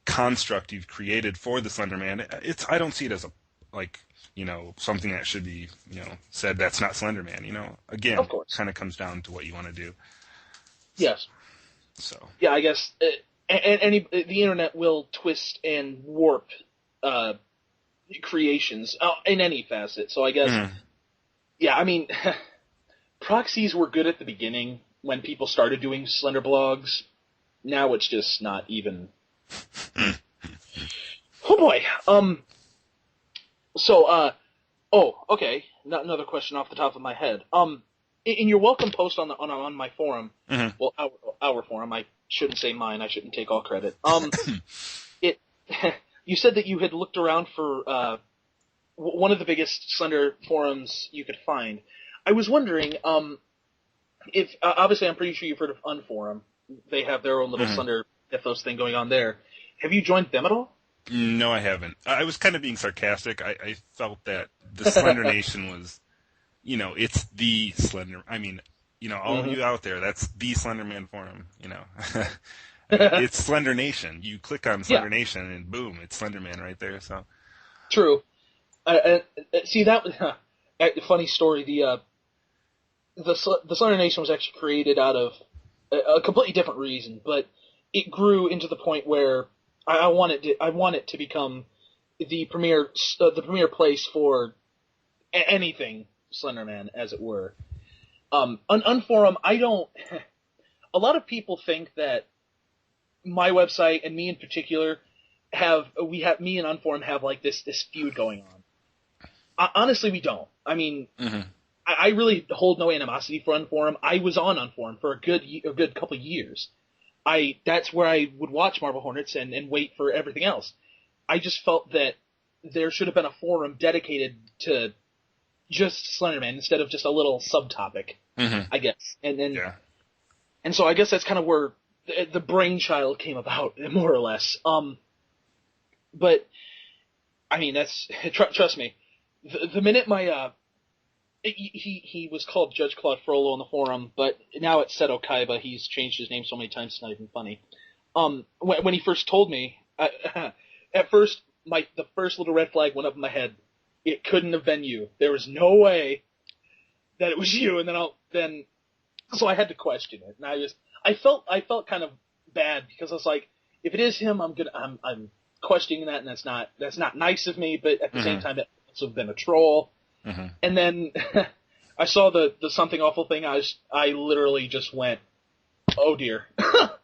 construct you've created for the Slender Man, I don't see it as something that should be said that's not Slender Man. Again, Of course. Kind of comes down to what you want to do. Yes. So. Yeah, I guess the internet will twist and warp creations in any facet. So I guess, yeah, I mean, proxies were good at the beginning when people started doing Slender blogs. Now it's just not even. Oh boy. Okay. Another question off the top of my head. In your welcome post on my forum, well, our forum, I shouldn't say mine. I shouldn't take all credit. You said that you had looked around for one of the biggest Slender forums you could find. I was wondering if obviously I'm pretty sure you've heard of Unforum. They have their own little Slender ethos thing going on there. Have you joined them at all? No, I haven't. I was kind of being sarcastic. I felt that the Slender Nation was. It's the Slender. I mean, all of you out there, that's the Slender Man forum. It's Slender Nation. You click on Slender Nation, and boom, it's Slender Man right there. So true. See that? Funny story. The Slender Nation was actually created out of a completely different reason, but it grew into the point where I want it to become the premier place for anything Slender Man, as it were. Unforum, I don't. A lot of people think that my website and me in particular me and Unforum have like this feud going on. Honestly, we don't. I mean, I really hold no animosity for Unforum. I was on Unforum for a good couple of years. That's where I would watch Marble Hornets and wait for everything else. I just felt that there should have been a forum dedicated to just Slender Man instead of just a little subtopic, I guess. And so I guess that's kind of where the brainchild came about, more or less. But I mean, trust me. The minute my he was called Judge Claude Frollo on the forum, but now it's Seto Kaiba. He's changed his name so many times it's not even funny. When he first told me, at first the first little red flag went up in my head. It couldn't have been you. There was no way that it was you. And so I had to question it. And I felt kind of bad because I was like, if it is him, I'm questioning that, and that's not nice of me. But at the same time, it must have been a troll. And then I saw the something awful thing. I literally just went, oh dear, oh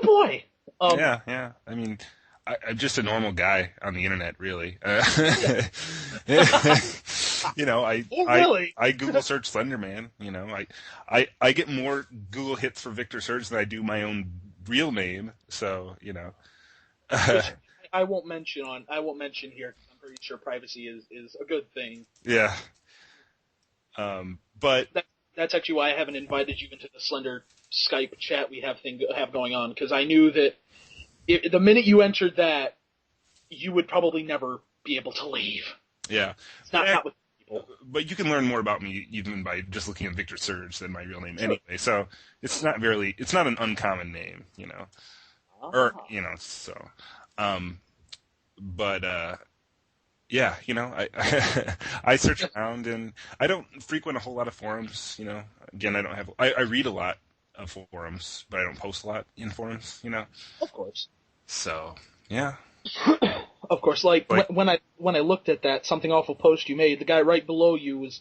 boy. Yeah. I mean. I'm just a normal guy on the internet, really. Really? I Google search Slender Man. I get more Google hits for Victor Surge than I do my own real name. So Which I won't mention here. I'm pretty sure privacy is a good thing. Yeah. But that's actually why I haven't invited you into the Slender Skype chat we have going on, because I knew that. The minute you entered that, you would probably never be able to leave. Yeah. It's not with people. But you can learn more about me even by just looking at Victor Surge than my real name anyway. So it's not an uncommon name, Or, so. Yeah, I search around and I don't frequent a whole lot of forums, Again, I read a lot of forums, but I don't post a lot in forums, Of course. So yeah, Of course, like when I looked at that something awful post you made, the guy right below you was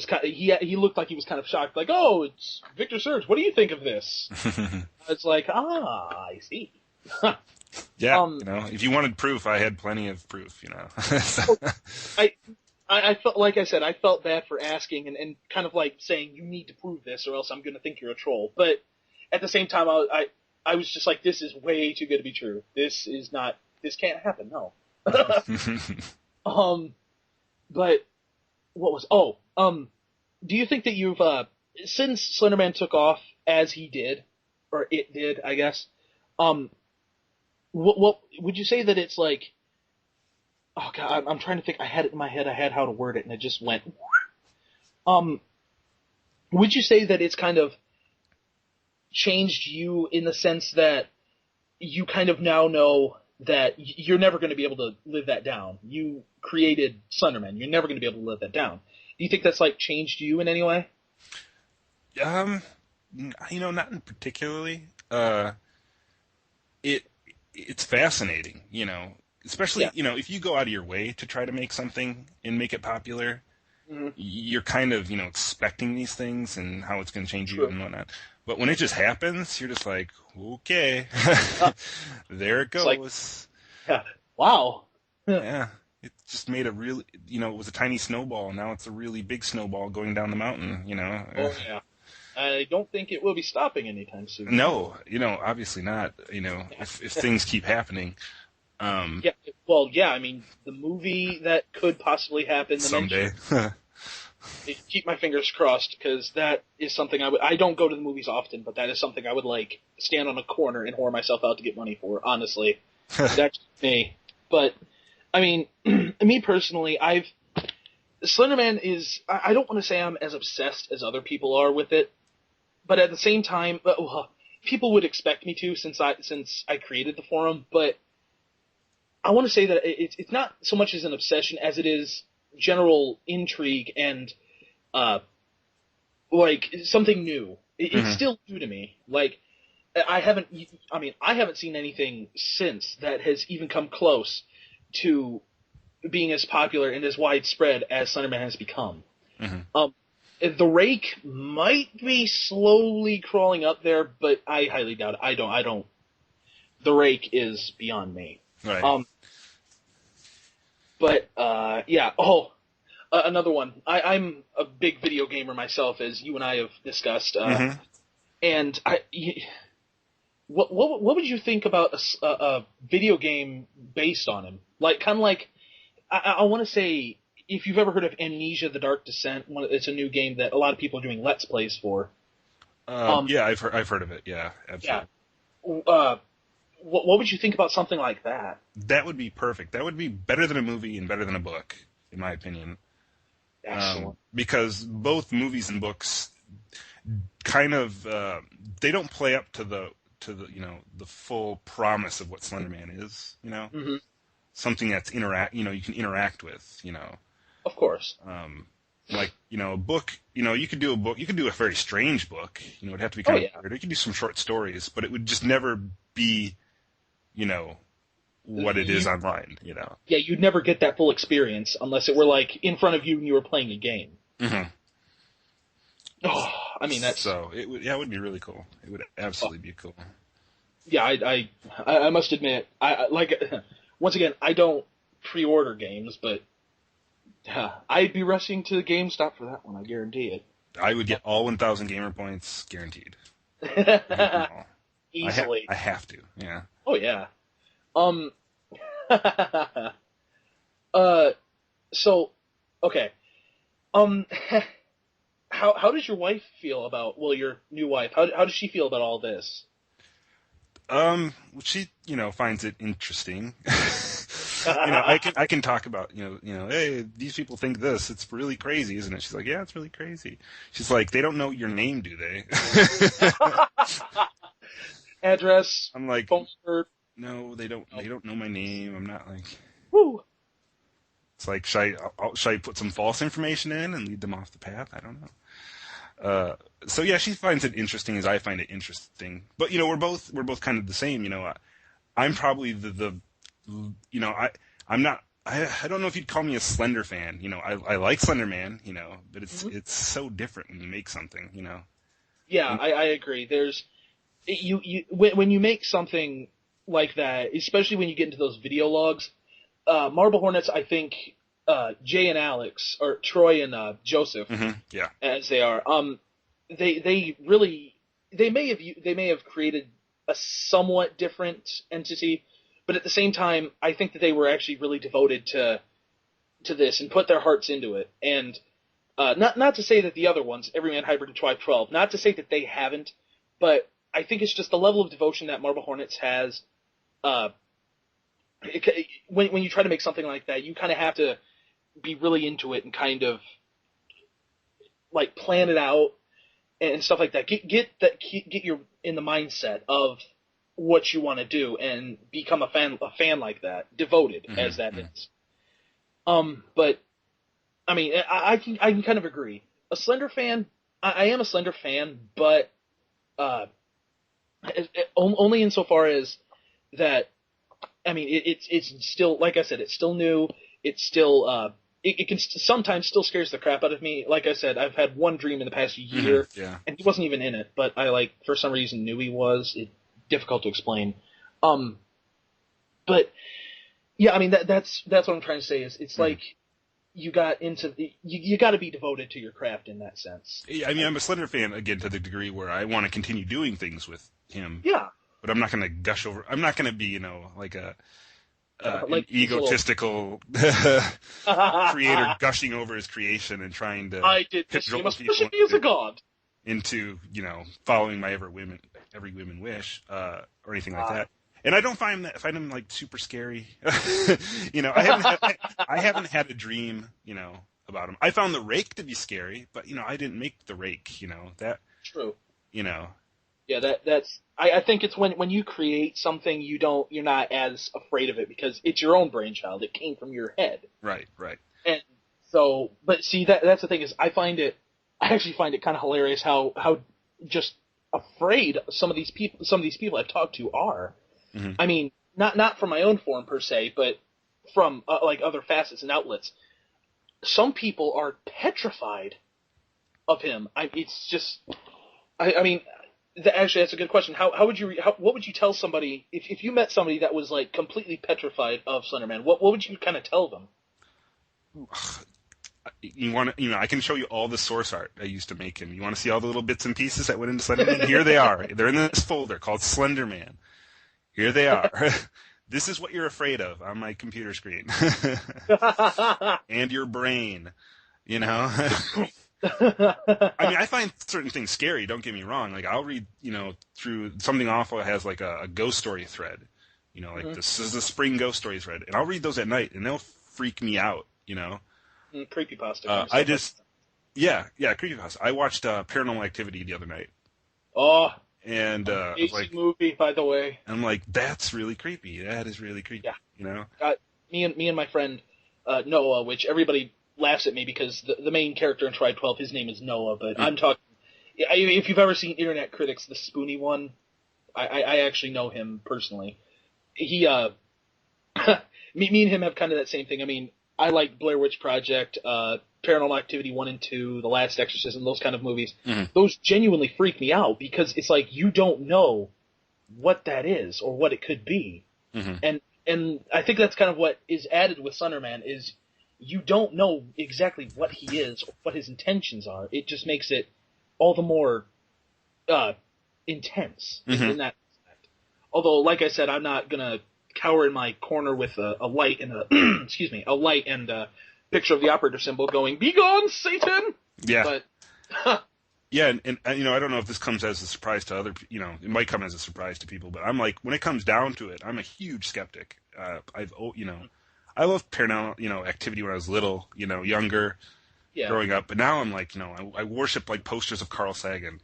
kind of, he looked like he was kind of shocked, like, oh, it's Victor Surge. What do you think of this? It's like, I see. yeah. If you wanted proof, I had plenty of proof. So. I felt, like I said, I felt bad for asking and kind of like saying, you need to prove this or else I'm going to think you're a troll. But at the same time, I was just like, this is way too good to be true. This can't happen, no. But what was, do you think that you've, since Slender Man took off as he did, or it did, I guess, what would you say that it's like, oh god, I'm trying to think, I had it in my head, I had how to word it, and it just went, would you say that it's kind of changed you in the sense that you kind of now know that you're never going to be able to live that down? You created Slender Man, you're never going to be able to live that down. Do you think that's like changed you in any way? Not in particularly. It's fascinating, especially, if you go out of your way to try to make something and make it popular, mm-hmm. You're kind of, expecting these things and how it's going to change you and whatnot. But when it just happens, you're just like, okay, there it goes. Like, yeah. Wow. Yeah. It just made a really, it was a tiny snowball. Now it's a really big snowball going down the mountain, Oh, yeah. I don't think it will be stopping anytime soon. No, obviously not, if things keep happening. Yeah, well, yeah, I mean, the movie that could possibly happen someday. Keep my fingers crossed, because that is something I don't go to the movies often, but that is something I would, like, stand on a corner and whore myself out to get money for, honestly. That's me. But, I mean, me personally, Slender Man is, I don't want to say I'm as obsessed as other people are with it, but at the same time, people would expect me to since I created the forum, but I want to say that it's not so much as an obsession as it is general intrigue and, like, something new. It's still new to me. Like, I haven't seen anything since that has even come close to being as popular and as widespread as Slender Man has become. Mm-hmm. The Rake might be slowly crawling up there, but I highly doubt it. I don't. The Rake is beyond me. Right. But yeah. Another one. I'm a big video gamer myself, as you and I have discussed. And what would you think about a video game based on him? Like, kind of like, I want to say, if you've ever heard of Amnesia: The Dark Descent, it's a new game that a lot of people are doing Let's Plays for. Yeah, I've heard of it. Yeah, absolutely. Yeah. What would you think about something like that? That would be perfect. That would be better than a movie and better than a book, in my opinion. Excellent. Because both movies and books kind of they don't play up to the the full promise of what Slender Man is. Mm-hmm. Something that's you can interact with. Of course. Like, a book, you could do a book, you could do a very strange book, it'd have to be kind of weird. You could do some short stories, but it would just never be, what it is online, Yeah, you'd never get that full experience unless it were, like, in front of you and you were playing a game. Mm-hmm. Oh, I mean, that's... So, it would be really cool. It would absolutely be cool. Yeah, I must admit, once again, I don't pre-order games, but I'd be rushing to GameStop for that one, I guarantee it. I would get all 1,000 gamer points, guaranteed. Easily. I have to, yeah. Oh, yeah. So, okay. How does your wife feel about, your new wife, how does she feel about all this? She, finds it interesting. I can talk about, hey, these people think this. It's really crazy, isn't it? She's like, yeah, it's really crazy. She's like, they don't know your name, do they? Address. I'm like, phone number. No, they don't. They don't know my name. I'm not like. Woo. It's like, should I put some false information in and lead them off the path? I don't know. So yeah, she finds it interesting as I find it interesting. But we're both kind of the same. I'm probably I'm not. I don't know if you'd call me a Slender fan. I like Slender Man. But it's so different when you make something. Yeah, I agree. There's when you make something like that, especially when you get into those video logs, Marble Hornets, I think Jay and Alex, or Troy and Joseph, yeah, as they are, they may have created a somewhat different entity, but at the same time, I think that they were actually really devoted to this and put their hearts into it. And not to say that the other ones, Everyman Hybrid and Tribe 12, not to say that they haven't, but I think it's just the level of devotion that Marble Hornets has. When you try to make something like that, you kind of have to be really into it and kind of like plan it out and stuff like that. Get your in the mindset of what you want to do and become a fan like that, devoted as that is. But I mean, I can kind of agree. A Slender fan, I am a Slender fan, but only insofar as that. I mean, it's still, like I said, it's still new. It's still it can sometimes still scares the crap out of me. Like I said, I've had one dream in the past year, and he wasn't even in it, but I for some reason knew he was. It's difficult to explain. But yeah, I mean that's what I'm trying to say is it's like you got into you got to be devoted to your craft in that sense. Yeah, I mean, I'm a Slender fan again to the degree where I want to continue doing things with him. Yeah. But I'm not going to gush over. I'm not going to be, like an egotistical creator gushing over his creation and trying to I did this. You must worship me as a god. Into following my every women wish or anything like that. And I don't find him like super scary. I haven't had a dream about him. I found the rake to be scary, but I didn't make the rake. That true. Yeah, that's. I think it's when you create something, you're not as afraid of it because it's your own brainchild. It came from your head. Right. And so, but see, that's the thing is, I actually find it kind of hilarious how just afraid some of these people I've talked to are. Mm-hmm. I mean, not from my own form per se, but from like other facets and outlets. Some people are petrified of him. It's just, I mean. Actually, that's a good question. What would you tell somebody if you met somebody that was like completely petrified of Slender Man? What would you kind of tell them? I can show you all the source art I used to make him. You want to see all the little bits and pieces that went into Slender Man? Here they are. They're in this folder called Slender Man. Here they are. This is what you're afraid of on my computer screen. And your brain, I mean, I find certain things scary, don't get me wrong. Like, I'll read, through Something Awful has like a ghost story thread. This is the spring ghost story thread. And I'll read those at night, and they'll freak me out, Creepypasta. Creepypasta. I watched Paranormal Activity the other night. Oh. And like, movie, by the way. I'm like, that's really creepy. That is really creepy, Yeah. Me and my friend Noah, which everybody laughs at me because the main character in Tribe 12, his name is Noah, but I'm talking. If you've ever seen Internet Critics, the Spoony one, I actually know him personally. He, me and him have kind of that same thing. I mean, I like Blair Witch Project, Paranormal Activity 1 and 2, The Last Exorcism, those kind of movies. Mm-hmm. Those genuinely freak me out because it's like you don't know what that is or what it could be. Mm-hmm. And I think that's kind of what is added with Slender Man is you don't know exactly what he is or what his intentions are. It just makes it all the more intense in that respect. Although, like I said, I'm not gonna cower in my corner with a light and a light and a picture of the operator symbol going, "Be gone, Satan!" Yeah. But yeah, and I don't know if this comes as a surprise to other, it might come as a surprise to people, but I'm like, when it comes down to it, I'm a huge skeptic. I loved Paranormal, Activity when I was little, younger, growing up. But now I'm like, I worship like posters of Carl Sagan,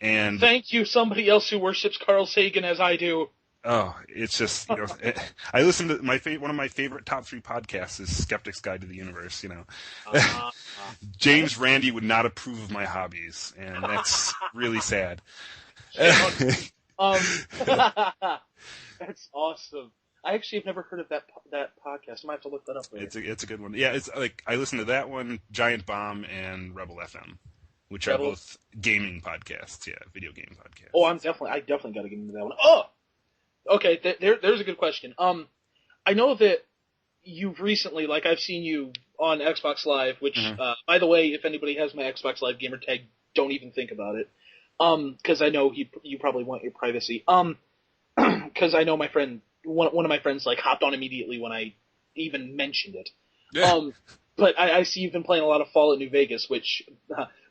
And thank you, somebody else who worships Carl Sagan as I do. Oh, it's just, I listen to one of my favorite top 3 podcasts is Skeptic's Guide to the Universe, James Randi would not approve of my hobbies, and that's really sad. That's awesome. I actually have never heard of that podcast. I might have to look that up later. It's a good one. Yeah, it's like I listened to that one, Giant Bomb, and Rebel FM, which are Rebel? both gaming podcasts. Yeah, video game podcasts. Oh, I definitely got to get into that one. Oh, okay. There's a good question. I know that you've recently, like, I've seen you on Xbox Live, which, by the way, if anybody has my Xbox Live gamer tag, don't even think about it. Because I know you probably want your privacy. Because I know my friend, one of my friends, like, hopped on immediately when I even mentioned it. Yeah. But I see you've been playing a lot of Fallout New Vegas, which,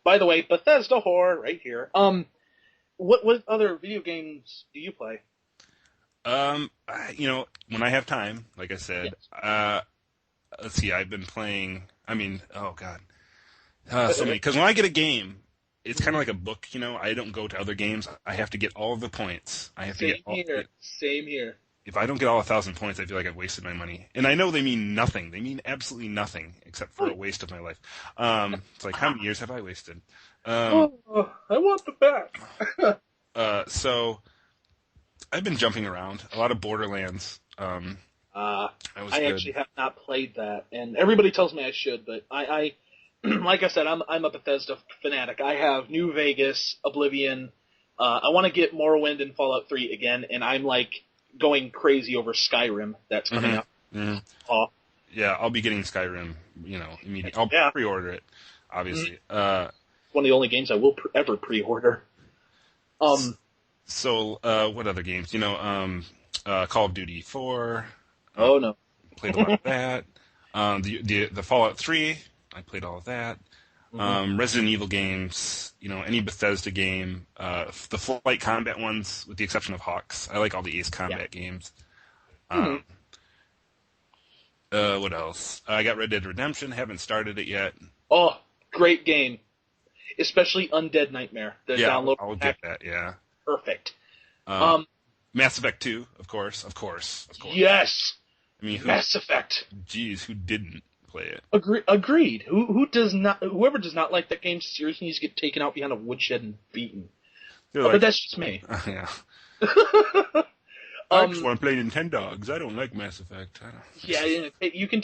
by the way, Bethesda whore right here. What other video games do you play? When I have time, like I said, let's see, I've been playing, oh God, so many, because when I get a game, it's kind of like a book, I don't go to other games, I have to get all of the points, Same here. If I don't get all 1,000 points, I feel like I've wasted my money, and I know they mean nothing, they mean absolutely nothing, except for a waste of my life. It's like, how many years have I wasted? I want the back. So I've been jumping around a lot of Borderlands. I actually have not played that, and everybody tells me I should, but I like I said, I'm a Bethesda fanatic. I have New Vegas, Oblivion. I want to get Morrowind and Fallout 3 again, and I'm like going crazy over Skyrim. That's coming up. Mm-hmm. Yeah, I'll be getting Skyrim. Immediately. I'll pre-order it, obviously. One of the only games I will ever pre-order. So, what other games? Call of Duty 4. Oh, no. Played a lot of that. The Fallout 3, I played all of that. Resident Evil games, any Bethesda game. The flight combat ones, with the exception of Hawks. I like all the Ace Combat games. What else? I got Red Dead Redemption, haven't started it yet. Oh, great game. Especially Undead Nightmare. I'll get that, yeah. Perfect. Mass Effect 2, of course. Yes! Mass Effect. Geez, who didn't play it? Agreed. Whoever does not like that game seriously needs to get taken out behind a woodshed and beaten. But that's just me. Yeah. I just want to play Nintendogs. I don't like Mass Effect. You can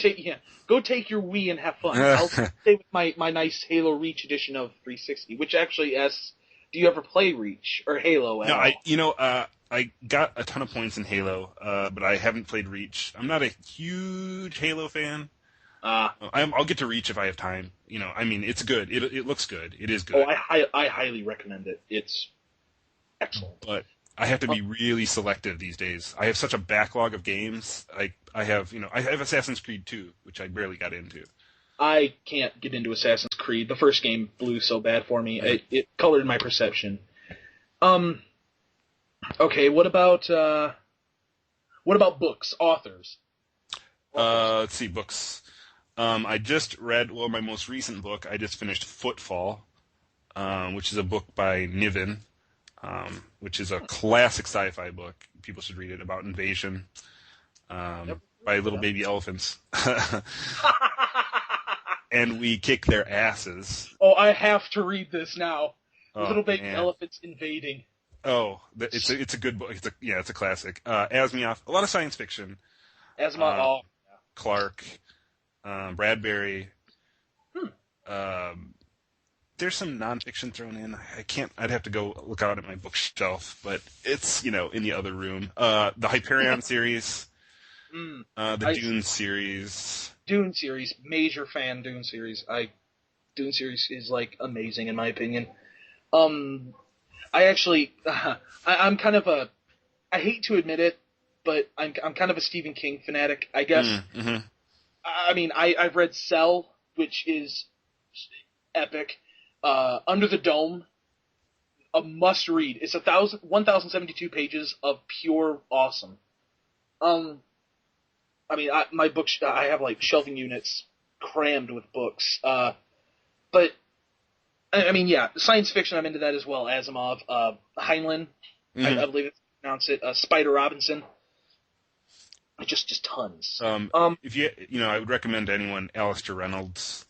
go take your Wii and have fun. I'll stay with my nice Halo Reach edition of 360, which actually asks, do you ever play Reach or Halo at all? I got a ton of points in Halo, but I haven't played Reach. I'm not a huge Halo fan. I'll get to Reach if I have time. It's good. It looks good. It is good. Oh, I highly recommend it. It's excellent. But I have to be really selective these days. I have such a backlog of games. I have Assassin's Creed 2, which I barely got into. I can't get into Assassin's Creed. The first game blew so bad for me. It colored my perception. Okay, what about books, authors? Let's see, books. I just read, my most recent book, I just finished Footfall, which is a book by Niven, which is a classic sci-fi book. People should read it, about invasion by little baby elephants. And we kick their asses. Oh, I have to read this now. Little baby elephants invading. Oh, it's a good book. It's a classic. Asimov, a lot of science fiction. Asimov, Clark, Bradbury. There's some nonfiction thrown in. I'd have to go look out at my bookshelf, but it's, in the other room. The Hyperion series. The Dune series. Dune series, major fan. Dune series. Dune series is like amazing in my opinion. I actually, I'm kind of I hate to admit it, but I'm kind of a Stephen King fanatic, I guess. I've read Cell, which is epic. Under the Dome, a must read. It's 1,072 pages of pure awesome. My books, I have like shelving units crammed with books. But science fiction, I'm into that as well. Asimov, Heinlein, I believe it's pronounced it. Spider Robinson. Just tons. If I would recommend to anyone Alistair Reynolds.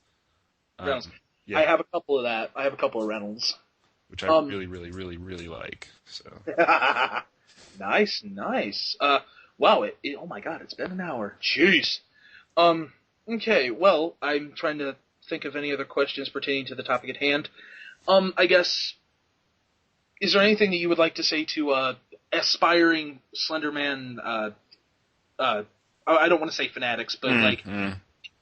Reynolds. I have a couple of that. I have a couple of Reynolds. which I really, really, really, really like. So nice. Wow. Oh my God, it's been an hour. Jeez. Okay. Well, I'm trying to think of any other questions pertaining to the topic at hand. I guess, is there anything that you would like to say to aspiring Slender Man? I don't want to say fanatics, but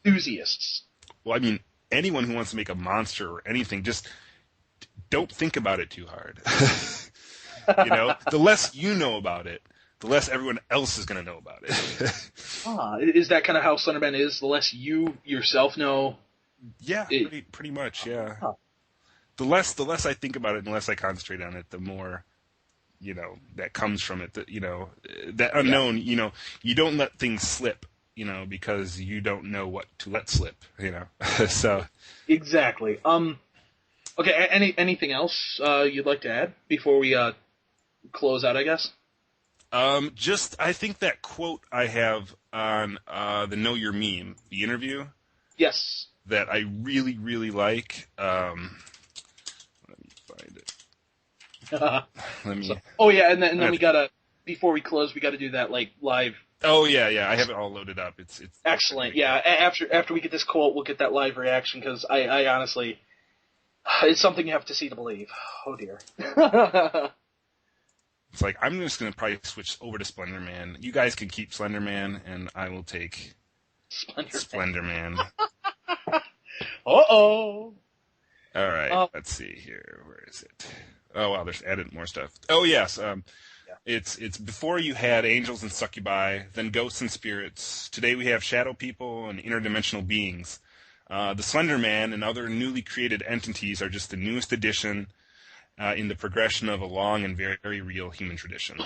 enthusiasts. Well, I mean, anyone who wants to make a monster or anything, just don't think about it too hard. The less you know about it, the less everyone else is going to know about it. Is that kind of how Slender Man is? The less you yourself know? Yeah, pretty much, yeah. The less I think about it and the less I concentrate on it, the more, that comes from it. That unknown, you don't let things slip, because you don't know what to let slip, So exactly. Okay. Anything else you'd like to add before we close out? I guess. I think that quote I have on the Know Your Meme, the interview. Yes. That I really, really like. Let me find it. And then we gotta, before we close, we gotta do that live. Oh yeah, I have it all loaded up. It's excellent. Yeah, after we get this quote, we'll get that live reaction because I honestly, it's something you have to see to believe. Oh dear. It's like I'm just gonna probably switch over to Slender Man. You guys can keep Slender Man, and I will take Slender Man. Uh-oh. All right, let's see here. Where is it? Oh, wow, there's added more stuff. Oh, yes. It's before you had angels and succubi, then ghosts and spirits. Today we have shadow people and interdimensional beings. The Slender Man and other newly created entities are just the newest addition in the progression of a long and very, very real human tradition.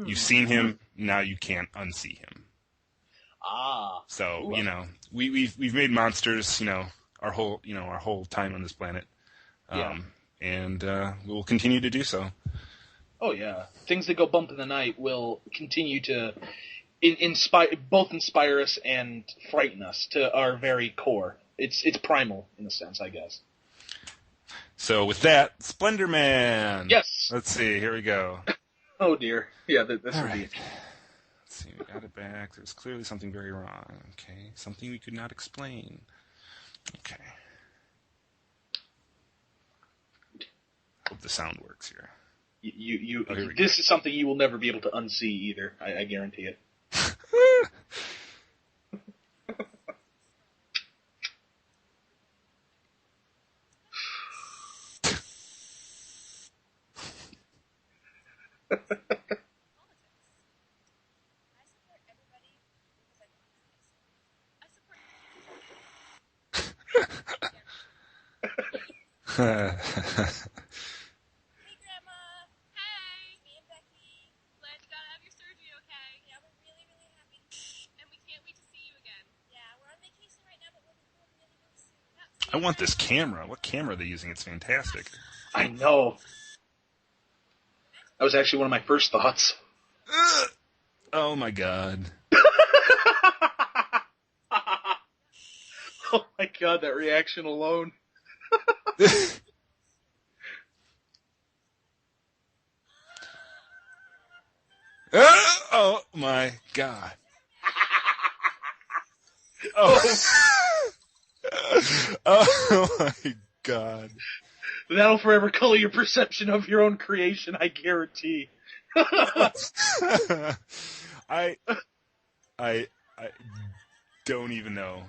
You've seen him, now you can't unsee him. So, we've made monsters, our whole time on this planet. And we will continue to do so. Oh yeah, things that go bump in the night will continue to inspire us and frighten us to our very core. It's primal in a sense, I guess. So with that, Slender Man. Yes. Let's see. Here we go. Oh dear. Yeah, this would be. Let's see. We got it back. There's clearly something very wrong. Okay, something we could not explain. Okay. Hope the sound works here. This is something you will never be able to unsee either. I guarantee it. Hey, Grandma. Hey. Me and Becky. Glad you got out of your surgery okay. Yeah, we're really, really happy. And we can't wait to see you again. Yeah, we're on vacation right now, but we'll be home really, really soon. I want this camera. What camera are they using? It's fantastic. I know. That was actually one of my first thoughts. Oh my god. Oh my god, that reaction alone. Oh my god. Oh. Oh my god. That'll forever color your perception of your own creation, I guarantee. I don't even know.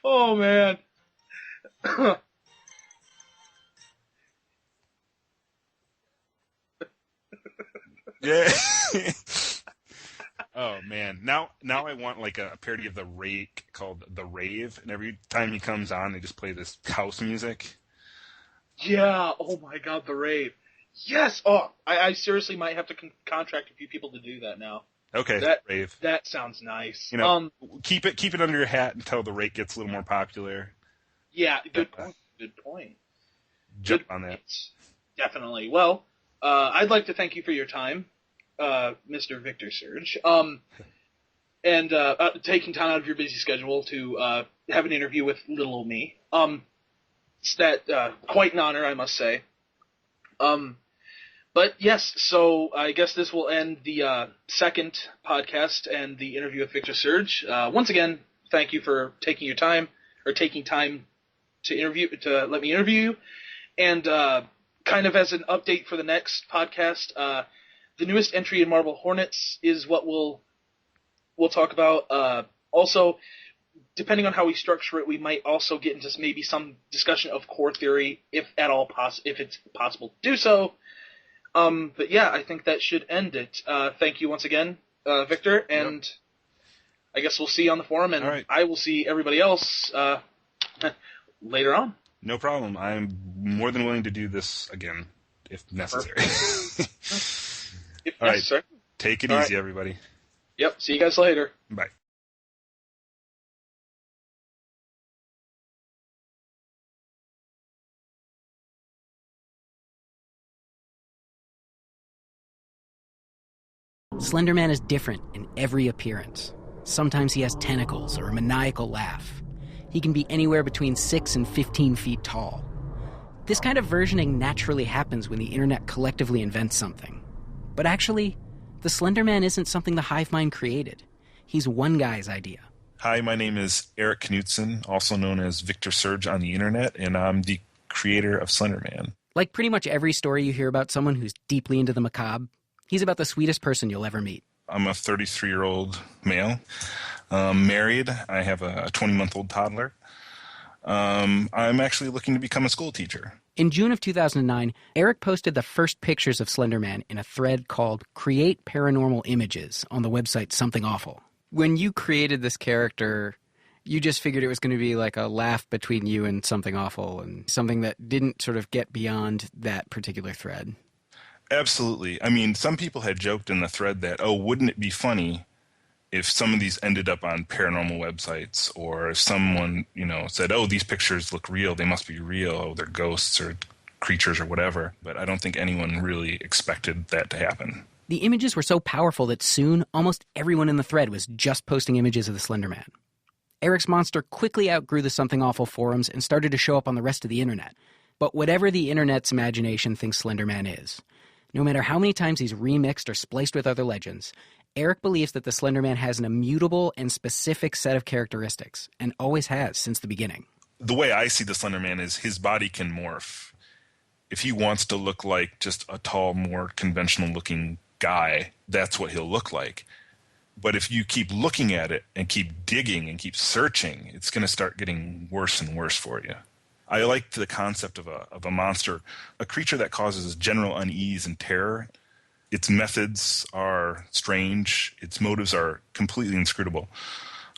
Oh man. Yeah. Oh man. Now I want like a parody of the Rake called The Rave, and every time he comes on they just play this house music. Yeah, oh my god, The Rave. Yes! Oh, I seriously might have to contract a few people to do that now. Okay, Rave. That sounds nice. Keep it under your hat until The Rake gets a little more popular. Yeah, good point. Jump on that. Definitely. Well, I'd like to thank you for your time, Mr. Victor Surge, and taking time out of your busy schedule to have an interview with little old me. quite an honor, I must say. But yes, so I guess this will end the second podcast and the interview with Victor Surge. Once again, thank you for taking time to let me interview you. And kind of as an update for the next podcast, the newest entry in Marble Hornets is what we'll talk about. Also, depending on how we structure it, we might also get into maybe some discussion of core theory, if it's possible to do so. But yeah, I think that should end it. Thank you once again, Victor, and yep. I guess we'll see you on the forum, and right. I will see everybody else later on. No problem. I'm more than willing to do this again, if necessary. All right. Sir. Take it easy, everybody. Yep. See you guys later. Bye. Slender Man is different in every appearance. Sometimes he has tentacles or a maniacal laugh. He can be anywhere between 6 and 15 feet tall. This kind of versioning naturally happens when the internet collectively invents something. But actually, the Slender Man isn't something the hive mind created. He's one guy's idea. Hi, my name is Eric Knudsen, also known as Victor Surge on the internet, and I'm the creator of Slender Man. Like pretty much every story you hear about someone who's deeply into the macabre, he's about the sweetest person you'll ever meet. I'm a 33-year-old male, married. I have a 20-month-old toddler. I'm actually looking to become a school teacher. In June of 2009, Eric posted the first pictures of Slender Man in a thread called Create Paranormal Images on the website Something Awful. When you created this character, you just figured it was going to be like a laugh between you and Something Awful, and something that didn't sort of get beyond that particular thread. Absolutely. I mean, some people had joked in the thread that, oh, wouldn't it be funny if some of these ended up on paranormal websites, or if someone, said, oh, these pictures look real, they must be real, oh, they're ghosts or creatures or whatever. But I don't think anyone really expected that to happen. The images were so powerful that soon almost everyone in the thread was just posting images of the Slender Man. Eric's monster quickly outgrew the Something Awful forums and started to show up on the rest of the internet. But whatever the internet's imagination thinks Slender Man is, no matter how many times he's remixed or spliced with other legends, Eric believes that the Slender Man has an immutable and specific set of characteristics, and always has since the beginning. The way I see the Slender Man is his body can morph. If he wants to look like just a tall, more conventional-looking guy, that's what he'll look like. But if you keep looking at it and keep digging and keep searching, it's going to start getting worse and worse for you. I like the concept of a monster, a creature that causes general unease and terror. Its methods are strange. Its motives are completely inscrutable.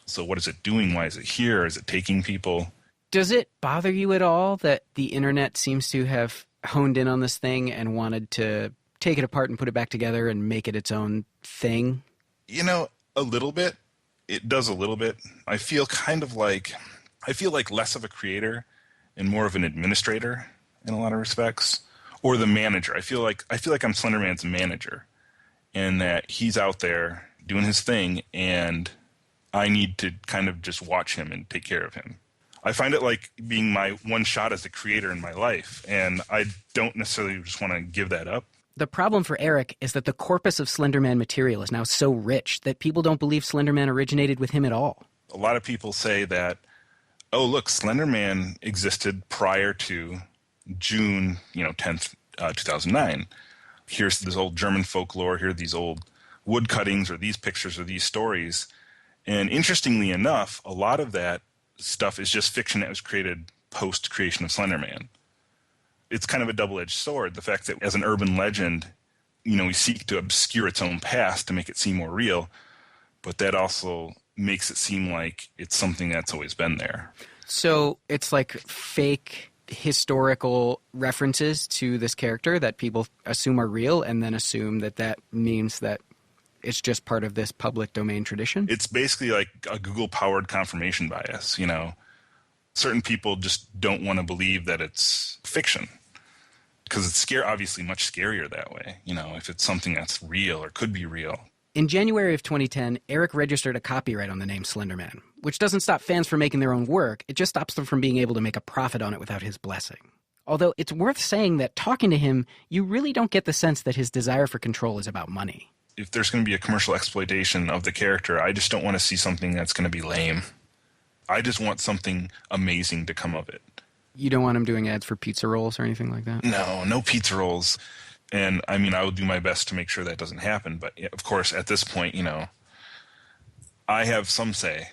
So what is it doing? Why is it here? Is it taking people? Does it bother you at all that the internet seems to have honed in on this thing and wanted to take it apart and put it back together and make it its own thing? A little bit. It does a little bit. I feel like less of a creator and more of an administrator in a lot of respects, or the manager. I feel like I'm Slender Man's manager, and that he's out there doing his thing, and I need to kind of just watch him and take care of him. I find it like being my one shot as a creator in my life, and I don't necessarily just want to give that up. The problem for Eric is that the corpus of Slender Man material is now so rich that people don't believe Slender Man originated with him at all. A lot of people say that, oh, look, Slender Man existed prior to June 10th, 2009. Here's this old German folklore, here are these old wood cuttings or these pictures or these stories. And interestingly enough, a lot of that stuff is just fiction that was created post-creation of Slender Man. It's kind of a double-edged sword, the fact that as an urban legend, we seek to obscure its own past to make it seem more real, but that also makes it seem like it's something that's always been there. So it's like fake historical references to this character that people assume are real and then assume that means that it's just part of this public domain tradition? It's basically like a Google-powered confirmation bias, Certain people just don't want to believe that it's fiction because it's obviously much scarier that way, if it's something that's real or could be real. In January of 2010, Eric registered a copyright on the name Slender Man, which doesn't stop fans from making their own work, it just stops them from being able to make a profit on it without his blessing. Although it's worth saying that talking to him, you really don't get the sense that his desire for control is about money. If there's going to be a commercial exploitation of the character, I just don't want to see something that's going to be lame. I just want something amazing to come of it. You don't want him doing ads for pizza rolls or anything like that? No pizza rolls. And, I mean, I will do my best to make sure that doesn't happen. But, of course, at this point, I have some say.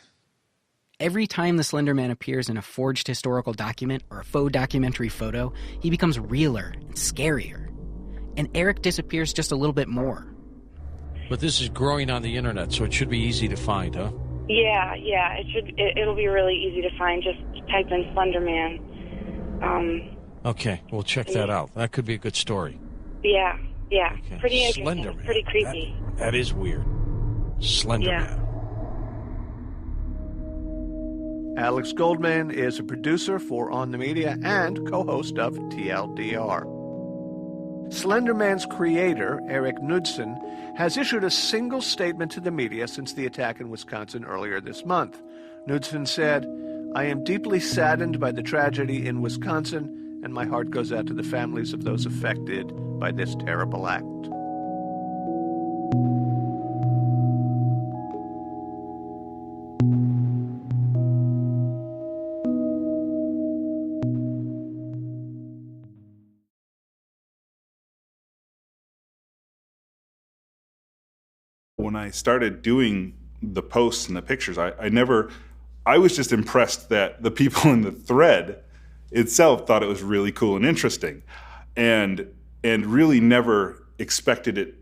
Every time the Slender Man appears in a forged historical document or a faux documentary photo, he becomes realer and scarier. And Eric disappears just a little bit more. But this is growing on the internet, so it should be easy to find, huh? Yeah, it'll be really easy to find. Just type in Slender Man. Okay, we'll check that out. That could be a good story. Yeah. Okay. Pretty interesting. Slender Man. Pretty creepy. That is weird. Slender Man. Alex Goldman is a producer for On the Media and co-host of TLDR. Slender Man's creator, Eric Knudsen, has issued a single statement to the media since the attack in Wisconsin earlier this month. Knudsen said, "I am deeply saddened by the tragedy in Wisconsin, and my heart goes out to the families of those affected by this terrible act." When I started doing the posts and the pictures, I was just impressed that the people in the thread itself thought it was really cool and interesting, and really never expected it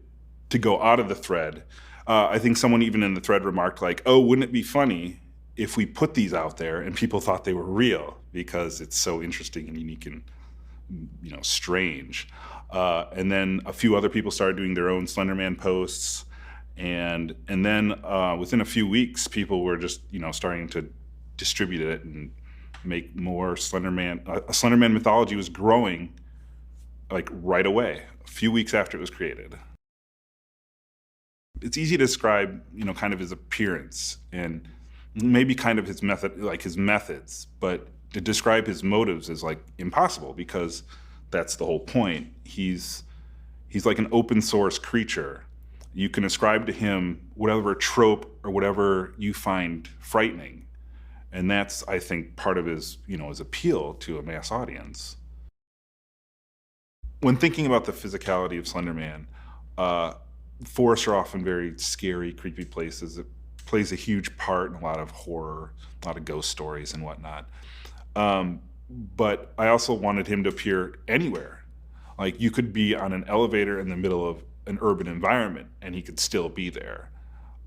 to go out of the thread. I think someone even in the thread remarked like, "Oh, wouldn't it be funny if we put these out there and people thought they were real because it's so interesting and unique and strange." And then a few other people started doing their own Slender Man posts. And then within a few weeks, people were just starting to distribute it and make more Slender Man. A Slender Man mythology was growing like right away, a few weeks after it was created. It's easy to describe, kind of his appearance and maybe kind of his methods, but to describe his motives is like impossible because that's the whole point. He's like an open source creature. You can ascribe to him whatever trope or whatever you find frightening. And that's, I think, part of his appeal to a mass audience. When thinking about the physicality of Slender Man, forests are often very scary, creepy places. It plays a huge part in a lot of horror, a lot of ghost stories and whatnot. But I also wanted him to appear anywhere. Like you could be on an elevator in the middle of an urban environment and he could still be there.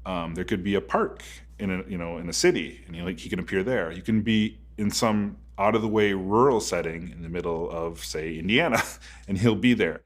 There could be a park in a city and he can appear there. You can be in some out of the way rural setting in the middle of, say, Indiana, and he'll be there.